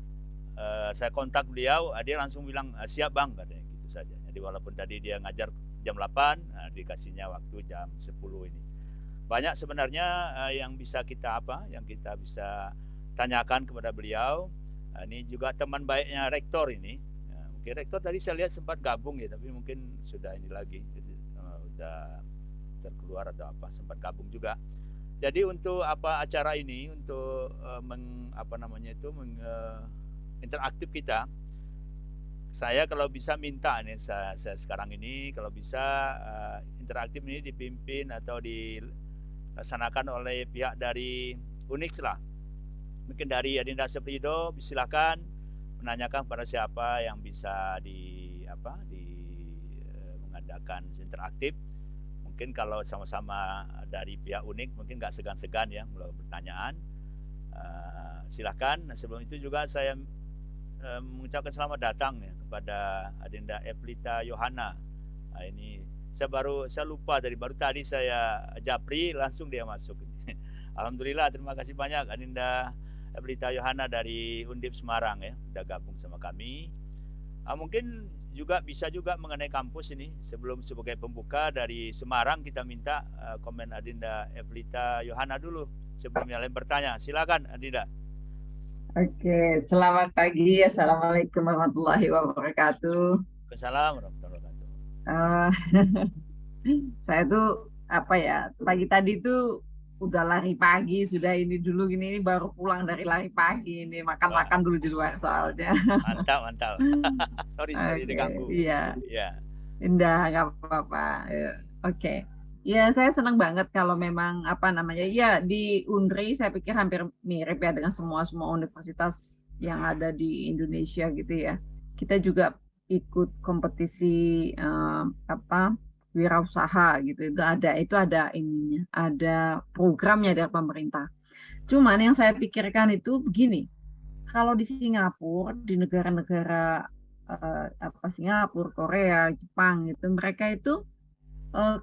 saya kontak beliau, dia langsung bilang siap bang, katanya gitu saja. Jadi walaupun tadi dia ngajar jam 8, dikasihnya waktu jam 10 ini. Banyak sebenarnya yang bisa kita bisa tanyakan kepada beliau. Ini juga teman baiknya rektor ini. Mungkin rektor tadi saya lihat sempat gabung ya, tapi mungkin sudah ini lagi, jadi sudah terkeluar atau sempat gabung juga. Jadi untuk acara ini untuk interaktif kita, saya kalau bisa minta nih saya sekarang ini kalau bisa interaktif ini dipimpin atau dilaksanakan oleh pihak dari Unix lah. Mungkin dari Adinda Seprido, silakan menanyakan pada siapa yang bisa mengadakan interaktif. Mungkin kalau sama-sama dari pihak Unix mungkin nggak segan-segan ya melakukan pertanyaan. Silakan. Nah, sebelum itu juga saya mengucapkan selamat datang ya kepada Adinda Eplita Yohana. Nah, ini saya lupa baru tadi saya japri langsung dia masuk. Alhamdulillah, terima kasih banyak Adinda Eplita Yohana dari Undip Semarang ya, sudah gabung sama kami. Mungkin juga bisa juga mengenai kampus ini, sebelum sebagai pembuka dari Semarang kita minta komen Adinda Eplita Yohana dulu sebelum yang lain bertanya. Silakan Adinda. Oke, selamat pagi. Assalamualaikum warahmatullahi wabarakatuh. Waalaikumsalam warahmatullahi wabarakatuh. Saya tuh pagi tadi tuh udah lari pagi, sudah ini dulu ini baru pulang dari lari pagi ini, makan dulu di luar soalnya. Mantap. sorry diganggu. Iya. Indah, nggak apa-apa. Oke. Ya, saya senang banget kalau memang ya di Unri saya pikir hampir mirip ya dengan semua universitas yang ada di Indonesia gitu ya. Kita juga ikut kompetisi wirausaha gitu. Itu ada ininya, ada programnya dari pemerintah. Cuman yang saya pikirkan itu begini. Kalau di Singapura, di negara-negara Singapura, Korea, Jepang itu mereka itu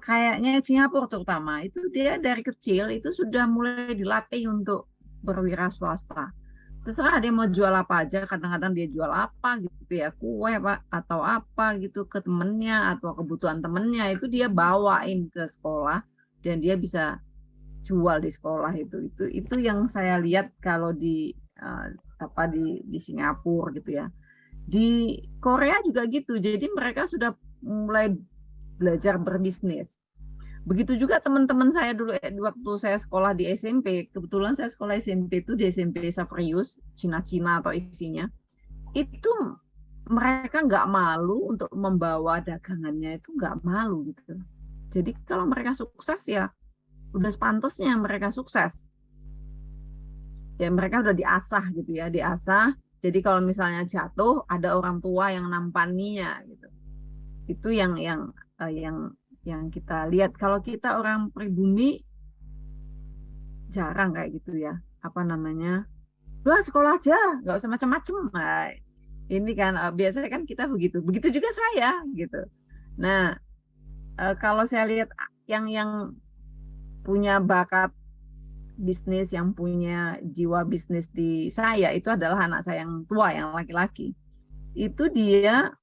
kayaknya Singapura terutama itu dia dari kecil itu sudah mulai dilatih untuk berwira swasta. Terserah dia mau jual apa aja, kadang-kadang dia jual apa gitu ya, kue Pak atau apa gitu ke temennya atau kebutuhan temennya itu dia bawain ke sekolah dan dia bisa jual di sekolah itu yang saya lihat kalau di Singapura gitu ya. Di Korea juga gitu, jadi mereka sudah mulai belajar berbisnis. Begitu juga teman-teman saya dulu waktu saya sekolah di SMP, kebetulan saya sekolah SMP itu di SMP Saverius, Cina-Cina atau isinya, itu mereka nggak malu untuk membawa dagangannya, itu nggak malu gitu. Jadi kalau mereka sukses ya udah sepantasnya mereka sukses. Ya mereka udah diasah gitu ya, diasah. Jadi kalau misalnya jatuh ada orang tua yang nampaninya gitu. Itu yang kita lihat. Kalau kita orang pribumi jarang kayak gitu ya. Udah sekolah aja, nggak usah macam-macam. Nah, ini kan biasanya kan kita begitu. Begitu juga saya gitu. Nah, kalau saya lihat yang punya bakat bisnis, yang punya jiwa bisnis di saya itu adalah anak saya yang tua, yang laki-laki. Itu dia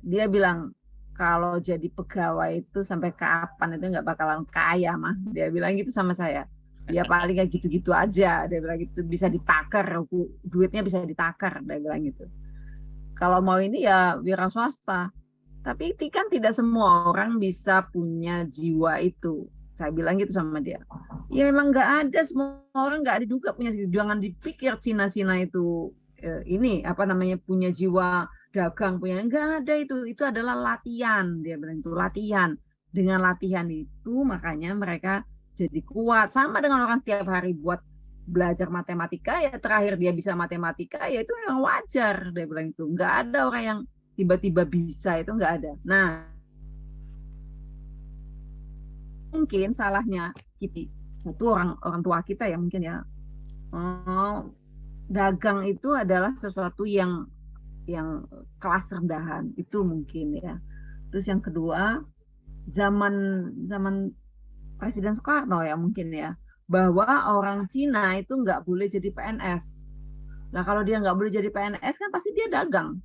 bilang kalau jadi pegawai itu sampai kapan itu nggak bakalan kaya mah, dia bilang gitu sama saya. Ya paling kayak gitu-gitu aja, dia bilang gitu, bisa ditakar, duitnya bisa ditakar, dia bilang gitu. Kalau mau ini ya wira swasta, tapi kan tidak semua orang bisa punya jiwa itu. Saya bilang gitu sama dia. Ya memang nggak ada, semua orang nggak ada juga punya, jangan dipikir Cina-Cina itu ini apa namanya punya jiwa dagang, punya enggak ada itu adalah latihan, dia bilang itu latihan. Dengan latihan itu makanya mereka jadi kuat, sama dengan orang setiap hari buat belajar matematika, ya terakhir dia bisa matematika, ya itu yang wajar, dia bilang itu enggak ada orang yang tiba-tiba bisa, itu enggak ada. Nah, mungkin salahnya kita satu orang tua kita ya mungkin ya, dagang itu adalah sesuatu yang kelas rendahan, itu mungkin ya. Terus yang kedua, zaman Presiden Soekarno ya mungkin ya, bahwa orang Cina itu nggak boleh jadi PNS. Nah kalau dia nggak boleh jadi PNS kan pasti dia dagang.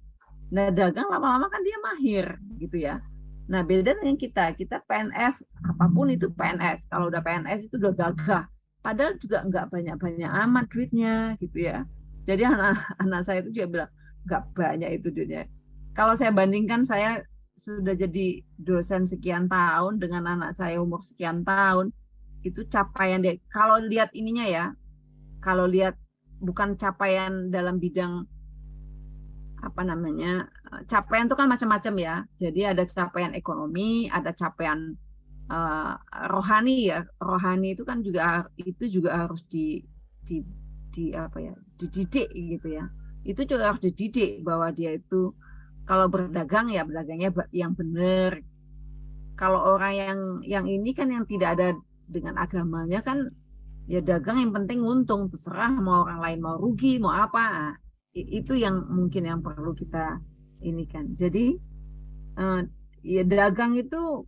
Nah dagang lama-lama kan dia mahir gitu ya. Nah beda dengan kita PNS, apapun itu PNS. Kalau udah PNS itu udah gagah. Padahal juga nggak banyak-banyak amat duitnya gitu ya. Jadi anak saya itu juga bilang nggak banyak itu duitnya. Kalau saya bandingkan, saya sudah jadi dosen sekian tahun dengan anak saya umur sekian tahun, itu capaian dia. Kalau lihat ininya ya, kalau lihat bukan capaian dalam bidang apa namanya, capaian itu kan macam-macam ya. Jadi ada capaian ekonomi, ada capaian rohani ya. Rohani itu kan juga harus dididik gitu ya. Itu juga harus dididik bahwa dia itu kalau berdagang ya berdagangnya yang benar. Kalau orang yang ini kan yang tidak ada dengan agamanya kan ya dagang yang penting untung, terserah mau orang lain mau rugi mau apa. Itu yang mungkin yang perlu kita ini kan. Jadi ya dagang itu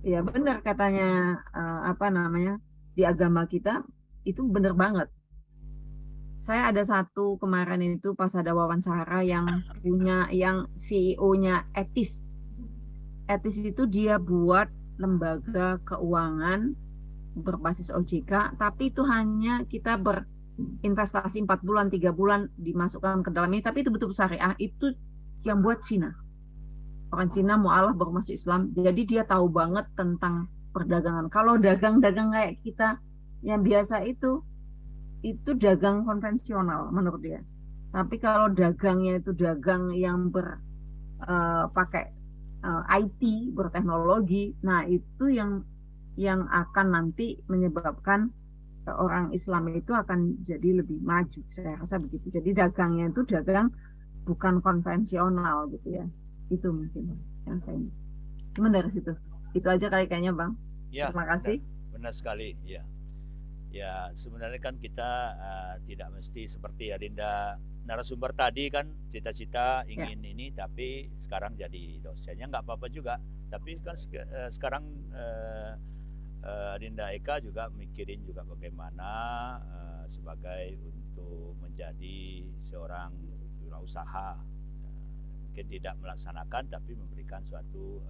ya benar katanya apa namanya di agama kita itu benar banget. Saya ada satu kemarin itu pas ada wawancara yang punya yang CEO-nya Etis. Etis itu dia buat lembaga keuangan berbasis OJK, tapi itu hanya kita berinvestasi 4 bulan, 3 bulan dimasukkan ke dalam ini, tapi itu betul syariah, itu yang buat Cina. Orang Cina mu'alaf baru masuk Islam, jadi dia tahu banget tentang perdagangan. Kalau dagang-dagang kayak kita yang biasa itu dagang konvensional menurut dia. Tapi kalau dagangnya itu dagang yang pakai IT, berteknologi, nah itu yang akan nanti menyebabkan orang Islam itu akan jadi lebih maju. Saya rasa begitu. Jadi dagangnya itu dagang bukan konvensional gitu ya. Itu mungkin yang saya ini. Cuman dari situ. Itu aja kayaknya Bang. Ya, terima kasih. Benar sekali. Ya. Ya, sebenarnya kan kita tidak mesti seperti Adinda narasumber tadi kan cita-cita ingin ini, tapi sekarang jadi dosennya nggak apa-apa juga. Tapi kan sekarang Adinda Eka juga mikirin juga bagaimana sebagai untuk menjadi seorang wirausaha, mungkin tidak melaksanakan tapi memberikan suatu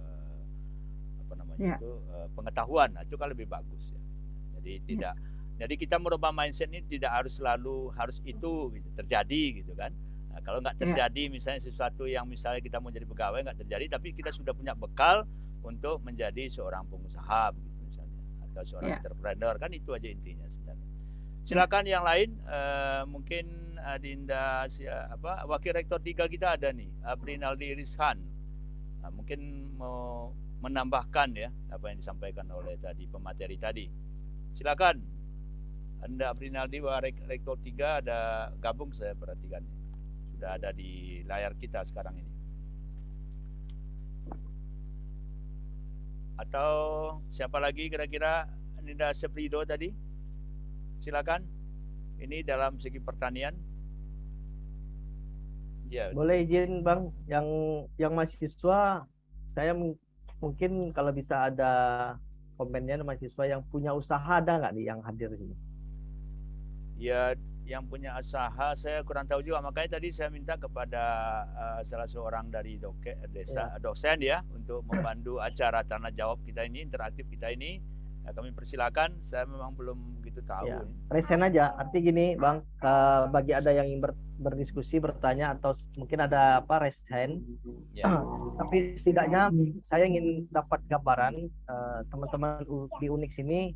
apa namanya itu pengetahuan. Nah, itu kan lebih bagus ya. Jadi tidak Jadi kita merubah mindset ini tidak harus selalu itu gitu, terjadi gitu kan. Nah, kalau nggak terjadi misalnya sesuatu yang misalnya kita mau jadi pegawai nggak terjadi, tapi kita sudah punya bekal untuk menjadi seorang pengusaha gitu misalnya, atau seorang entrepreneur, kan itu aja intinya sebenarnya. Silakan yang lain, mungkin Adinda Wakil Rektor 3 kita ada nih, Aprinaldi Rizhan. Nah, mungkin mau menambahkan ya apa yang disampaikan oleh tadi pemateri tadi. Silakan. Anda Aprinaldi, Rektor 3 ada gabung, saya perhatikan. Sudah ada di layar kita sekarang ini. Atau siapa lagi kira-kira? Adinda Seprido tadi. Silakan. Ini dalam segi pertanian. Ya. Boleh izin Bang, yang mahasiswa, saya mungkin kalau bisa ada komennya mahasiswa yang punya usaha, ada nggak nih yang hadir di sini? Ya, yang punya usaha saya kurang tahu juga, makanya tadi saya minta kepada salah seorang dari dosen ya untuk membantu acara tanya jawab kita ini, interaktif kita ini. Nah, kami persilakan, saya memang belum begitu tahu. Ya, resen aja, arti gini Bang, bagi ada yang ingin berdiskusi, bertanya, atau mungkin ada apa resen, tapi setidaknya saya ingin dapat gambaran teman-teman di Unix ini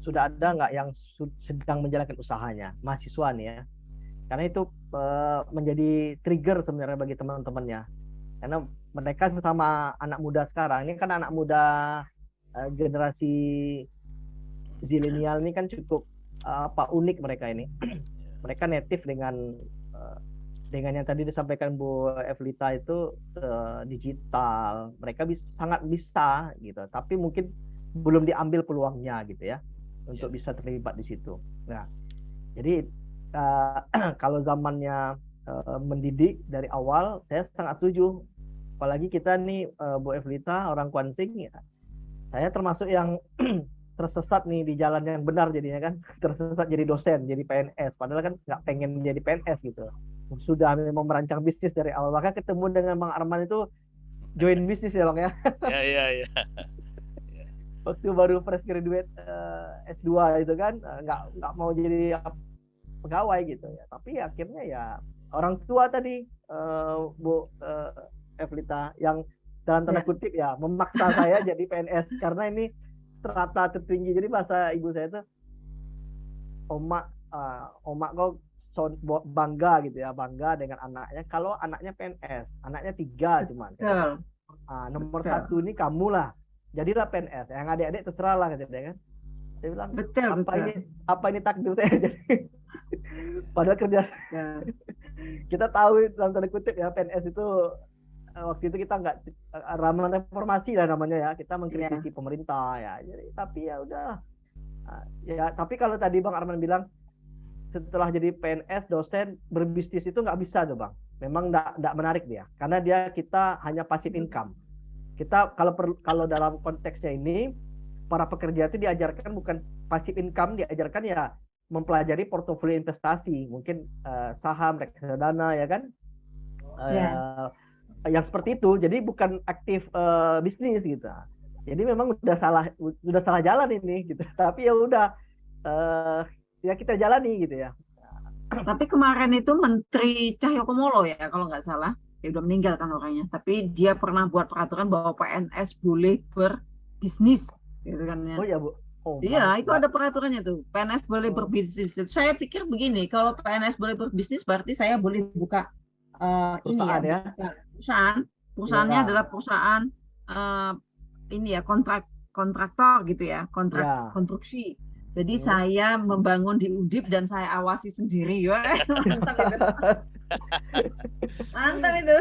sudah ada nggak yang sedang menjalankan usahanya, mahasiswa nih ya. karena itu menjadi trigger sebenarnya bagi teman-temannya, karena mereka sesama anak muda sekarang ini kan anak muda generasi zilenial ini kan cukup unik mereka ini. Mereka native dengan yang tadi disampaikan Bu Evlita itu digital, mereka sangat bisa gitu, tapi mungkin belum diambil peluangnya gitu ya untuk bisa terlibat di situ. Nah, jadi kalau zamannya mendidik dari awal, saya sangat setuju. Apalagi kita nih Bu Evlita orang Kuansing ya, saya termasuk yang tersesat nih di jalan yang benar jadinya kan, tersesat jadi dosen, jadi PNS, padahal kan nggak pengen menjadi PNS gitu. Sudah memang merancang bisnis dari awal, maka ketemu dengan Bang Arman itu join bisnis ya Bang ya. Ya. Waktu baru fresh graduate S2 itu kan, nggak mau jadi pegawai gitu ya, tapi akhirnya ya orang tua tadi Bu Evlita yang dalam tanda kutip ya memaksa saya jadi PNS karena ini strata tertinggi. Jadi bahasa ibu saya tuh omak kok bangga gitu ya, bangga dengan anaknya kalau anaknya PNS, anaknya 3 cuman. Nomor 1 ini kamu lah, jadilah PNS, yang adik-adik terserah lah gitu kan. Saya bilang apa ini takdir saya jadi. Padahal kerja kita tahu dalam tanda kutip ya, PNS itu waktu itu kita nggak ramah reformasi lah namanya ya, kita mengkritisi pemerintah ya. Jadi tapi ya udah ya, tapi kalau tadi Bang Arman bilang setelah jadi PNS dosen berbisnis itu nggak bisa tuh Bang, memang nggak menarik dia, karena kita hanya passive income. Kita kalau dalam konteksnya ini para pekerja itu diajarkan bukan passive income, diajarkan ya mempelajari portofolio investasi, mungkin saham, reksadana ya kan, yang seperti itu. Jadi bukan aktif bisnis gitu. Jadi memang udah salah jalan ini gitu. Tapi ya udah ya kita jalani gitu ya. Tapi kemarin itu Menteri Cahyokumolo ya kalau nggak salah, ya udah meninggal kan orangnya. Tapi dia pernah buat peraturan bahwa PNS boleh berbisnis, gitu kan ya. Oh ya Bu. Oh, iya, itu ada peraturannya tuh. PNS boleh berbisnis. Saya pikir begini, kalau PNS boleh berbisnis berarti saya boleh buka perusahaan ya. Perusahaannya adalah perusahaan ini ya, kontraktor gitu ya, konstruksi. Jadi saya membangun di Undip dan saya awasi sendiri. Mantap itu. Mantap itu.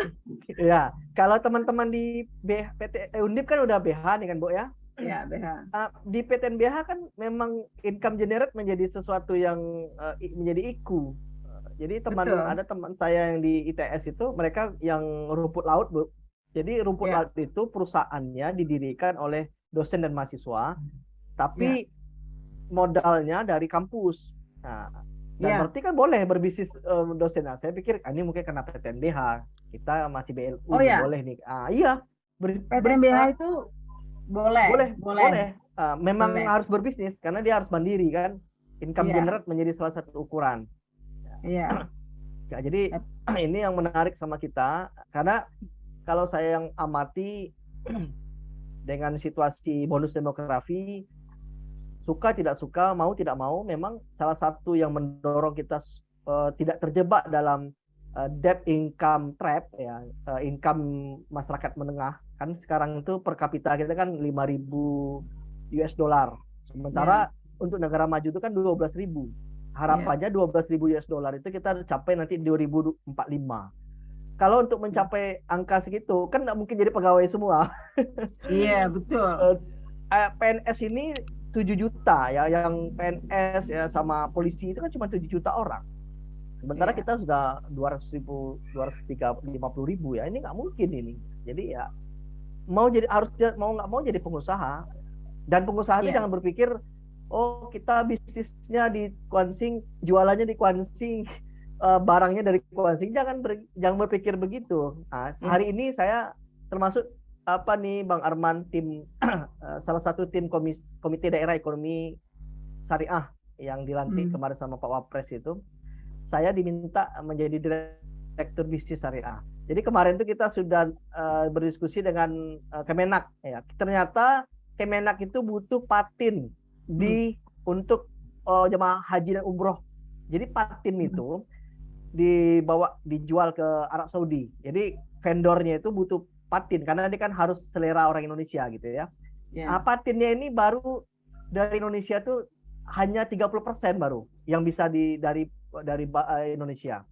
Ya, kalau teman-teman di PT Undip kan udah BH nih kan Bu ya? Ya, BH. Di PTNBH kan memang income generate menjadi sesuatu yang menjadi IKU. Jadi ada teman saya yang di ITS itu, mereka yang rumput laut Bu. Jadi rumput laut itu perusahaannya didirikan oleh dosen dan mahasiswa, tapi modalnya dari kampus. Nah, dan berarti kan boleh berbisnis dosen. Nah, saya pikir ini mungkin karena PTNBH, kita masih BLU boleh nih. Iya, PTNBH itu boleh. Memang harus berbisnis karena dia harus mandiri kan. Income generate menjadi salah satu ukuran. Iya. Ya, jadi ini yang menarik sama kita, karena kalau saya yang amati dengan situasi bonus demografi, suka tidak suka, mau tidak mau, memang salah satu yang mendorong kita tidak terjebak dalam debt income trap ya, income masyarakat menengah. Kan sekarang itu per kapita kita kan 5.000 US dollar. Sementara untuk negara maju itu kan 12.000. Harapannya 12.000 US dollar itu kita capai nanti 2045. Kalau untuk mencapai angka segitu kan nggak mungkin jadi pegawai semua. Iya, betul. PNS ini 7 juta ya, yang PNS ya sama polisi itu kan cuma 7 juta orang. Sementara kita sudah 250.000 ya, ini nggak mungkin ini. Jadi ya mau nggak mau jadi pengusaha, dan pengusaha itu jangan berpikir kita bisnisnya di Kuansing, jualannya di Kuansing, barangnya dari Kuansing, jangan berpikir begitu. Nah, hari ini saya termasuk Bang Arman, tim salah satu tim komite daerah ekonomi syariah yang dilantik kemarin sama Pak Wapres itu. Saya diminta menjadi direktur bisnis syariah. Jadi kemarin itu kita sudah berdiskusi dengan Kemenak ya. Ternyata Kemenak itu butuh patin untuk jemaah haji dan umroh. Jadi patin itu dijual ke Arab Saudi. Jadi vendornya itu butuh patin karena ini kan harus selera orang Indonesia gitu ya. Patinnya ini baru dari Indonesia tuh hanya 30% baru yang bisa dari Indonesia.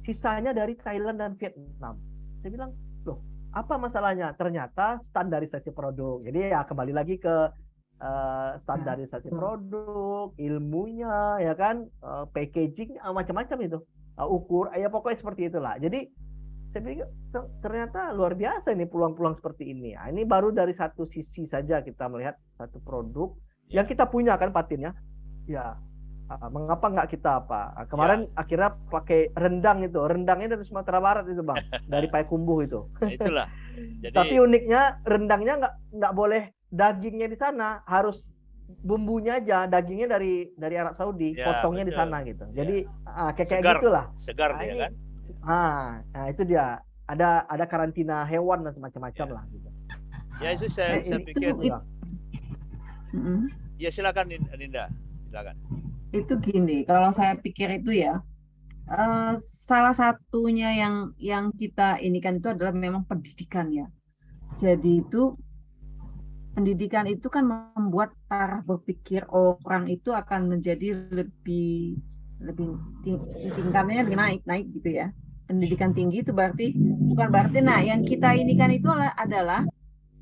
Sisanya dari Thailand dan Vietnam. Saya bilang, loh, apa masalahnya? Ternyata standarisasi produk. Jadi ya kembali lagi ke standarisasi produk, ilmunya, ya kan, packaging, macam-macam itu, ukur, ya pokoknya seperti itulah. Jadi saya pikir ternyata luar biasa ini peluang-peluang seperti ini. Nah, ini baru dari satu sisi saja kita melihat satu produk yang kita punya kan patinnya. Ya, mengapa nggak kita kemarin akhirnya pakai rendang itu, rendangnya dari Sumatera Barat itu bang, dari Payakumbuh itu. Itulah. Jadi... Tapi uniknya rendangnya nggak boleh dagingnya di sana, harus bumbunya aja, dagingnya dari Arab Saudi, potongnya di sana gitu. Jadi kayak gitulah. Segar dia kan. Nah itu dia, ada karantina hewan dan semacam-macam lah gitu. Ya itu saya pikir. Ya silakan Linda, silakan. Itu gini, kalau saya pikir itu ya, salah satunya yang kita ini kan itu adalah memang pendidikan ya. Jadi itu pendidikan itu kan membuat taraf berpikir orang itu akan menjadi lebih tingkatnya lebih naik gitu ya. Pendidikan tinggi itu bukan berarti yang kita ini kan itu adalah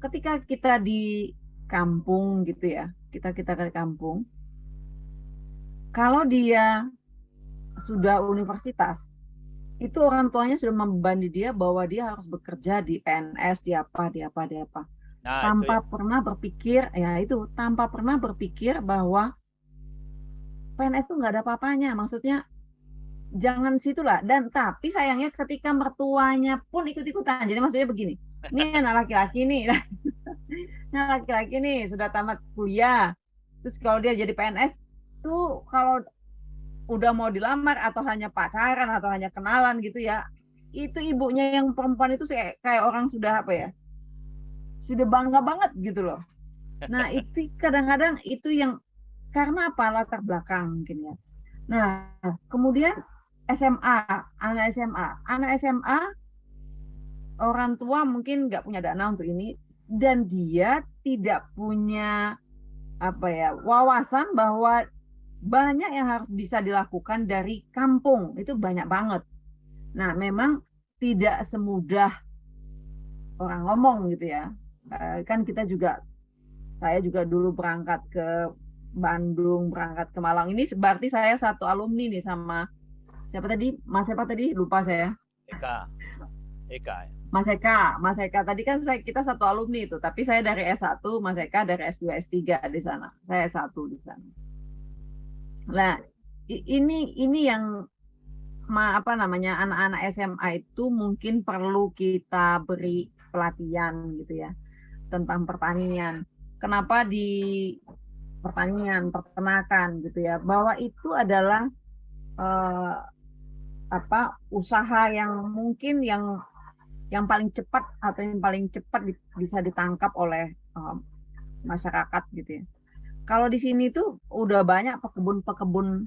ketika kita di kampung gitu ya, kita ke kampung, kalau dia sudah universitas, itu orang tuanya sudah membebani dia bahwa dia harus bekerja di PNS, di apa. Nah, tanpa pernah berpikir, tanpa pernah berpikir bahwa PNS itu nggak ada apa-apanya. Maksudnya jangan situlah. Dan tapi sayangnya ketika mertuanya pun ikut-ikutan. Jadi maksudnya begini, ini anak laki-laki nih, anak laki-laki nih sudah tamat kuliah. Terus kalau dia jadi PNS tuh kalau udah mau dilamar atau hanya pacaran atau hanya kenalan gitu ya, itu ibunya yang perempuan itu kayak orang sudah sudah bangga banget gitu loh. Nah itu kadang-kadang itu yang karena apa, latar belakang mungkin ya. Nah kemudian anak SMA orang tua mungkin nggak punya dana untuk ini dan dia tidak punya wawasan bahwa banyak yang harus bisa dilakukan dari kampung, itu banyak banget. Nah memang tidak semudah orang ngomong gitu ya. Kan saya juga dulu berangkat ke Bandung, berangkat ke Malang. Ini berarti saya satu alumni nih sama Mas siapa tadi? Lupa saya. Eka. Mas Eka tadi kan kita satu alumni itu, tapi saya dari S1, Mas Eka dari S2, S3 di sana. Saya S1 di sana. Nah, ini yang anak-anak SMA itu mungkin perlu kita beri pelatihan gitu ya tentang pertanian. Kenapa di pertanian, peternakan gitu ya, bahwa itu adalah usaha yang mungkin yang paling cepat atau yang paling cepat bisa ditangkap oleh masyarakat gitu ya. Kalau di sini tuh udah banyak pekebun-pekebun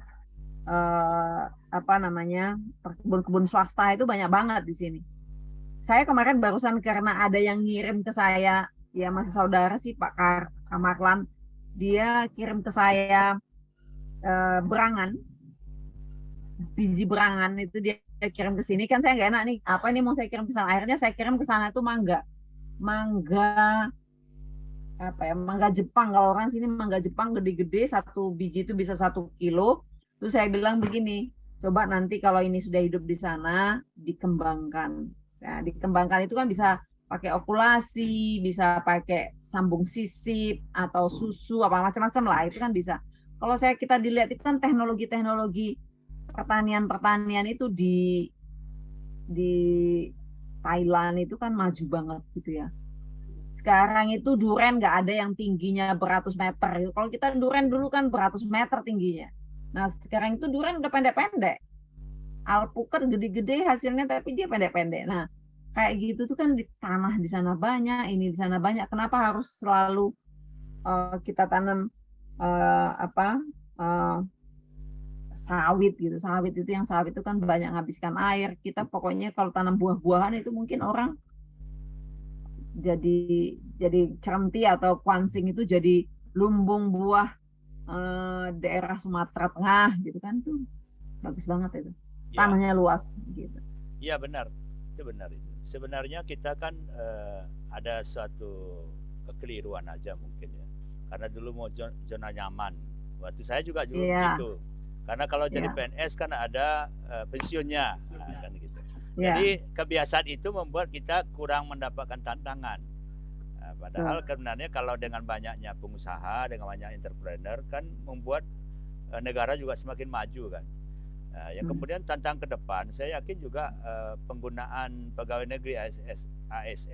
pekebun swasta itu banyak banget di sini. Saya kemarin barusan karena ada yang ngirim ke saya, ya masih saudara sih Pak Kamarlan, dia kirim ke saya biji berangan itu dia kirim ke sini, kan saya nggak enak nih, apa ini mau saya kirim ke sana, akhirnya saya kirim ke sana itu mangga Jepang. Kalau orang sini mangga Jepang gede-gede, satu biji itu bisa 1 kilo. Terus saya bilang begini, coba nanti kalau ini sudah hidup di sana dikembangkan. Nah, dikembangkan itu kan bisa pakai okulasi, bisa pakai sambung sisip atau susu apa macam-macam lah, itu kan bisa. Kalau kita dilihat itu kan teknologi pertanian itu di Thailand itu kan maju banget gitu ya. Sekarang itu duren nggak ada yang tingginya beratus meter. Kalau kita duren dulu kan beratus meter tingginya. Nah sekarang itu duren udah pendek-pendek. Alpukat gede-gede hasilnya tapi dia pendek-pendek. Nah kayak gitu tuh kan di tanah di sana banyak, ini di sana banyak. Kenapa harus selalu kita tanam sawit gitu. Sawit itu kan banyak menghabiskan air. Kita pokoknya kalau tanam buah-buahan itu mungkin orang jadi Cerenti atau Kuansing itu jadi lumbung buah daerah Sumatera Tengah gitu kan, tuh bagus banget itu. Tanahnya luas gitu. Iya benar, itu benar itu. Sebenarnya kita kan ada suatu kekeliruan aja mungkin ya, karena dulu mau zona nyaman. Waktu saya juga begitu. Karena kalau jadi PNS kan ada pensiunnya, kan gitu. Jadi kebiasaan itu membuat kita kurang mendapatkan tantangan. Padahal sebenarnya kalau dengan banyaknya pengusaha, dengan banyak entrepreneur kan membuat negara juga semakin maju kan. Yang kemudian tantangan ke depan, saya yakin juga penggunaan pegawai negeri ASN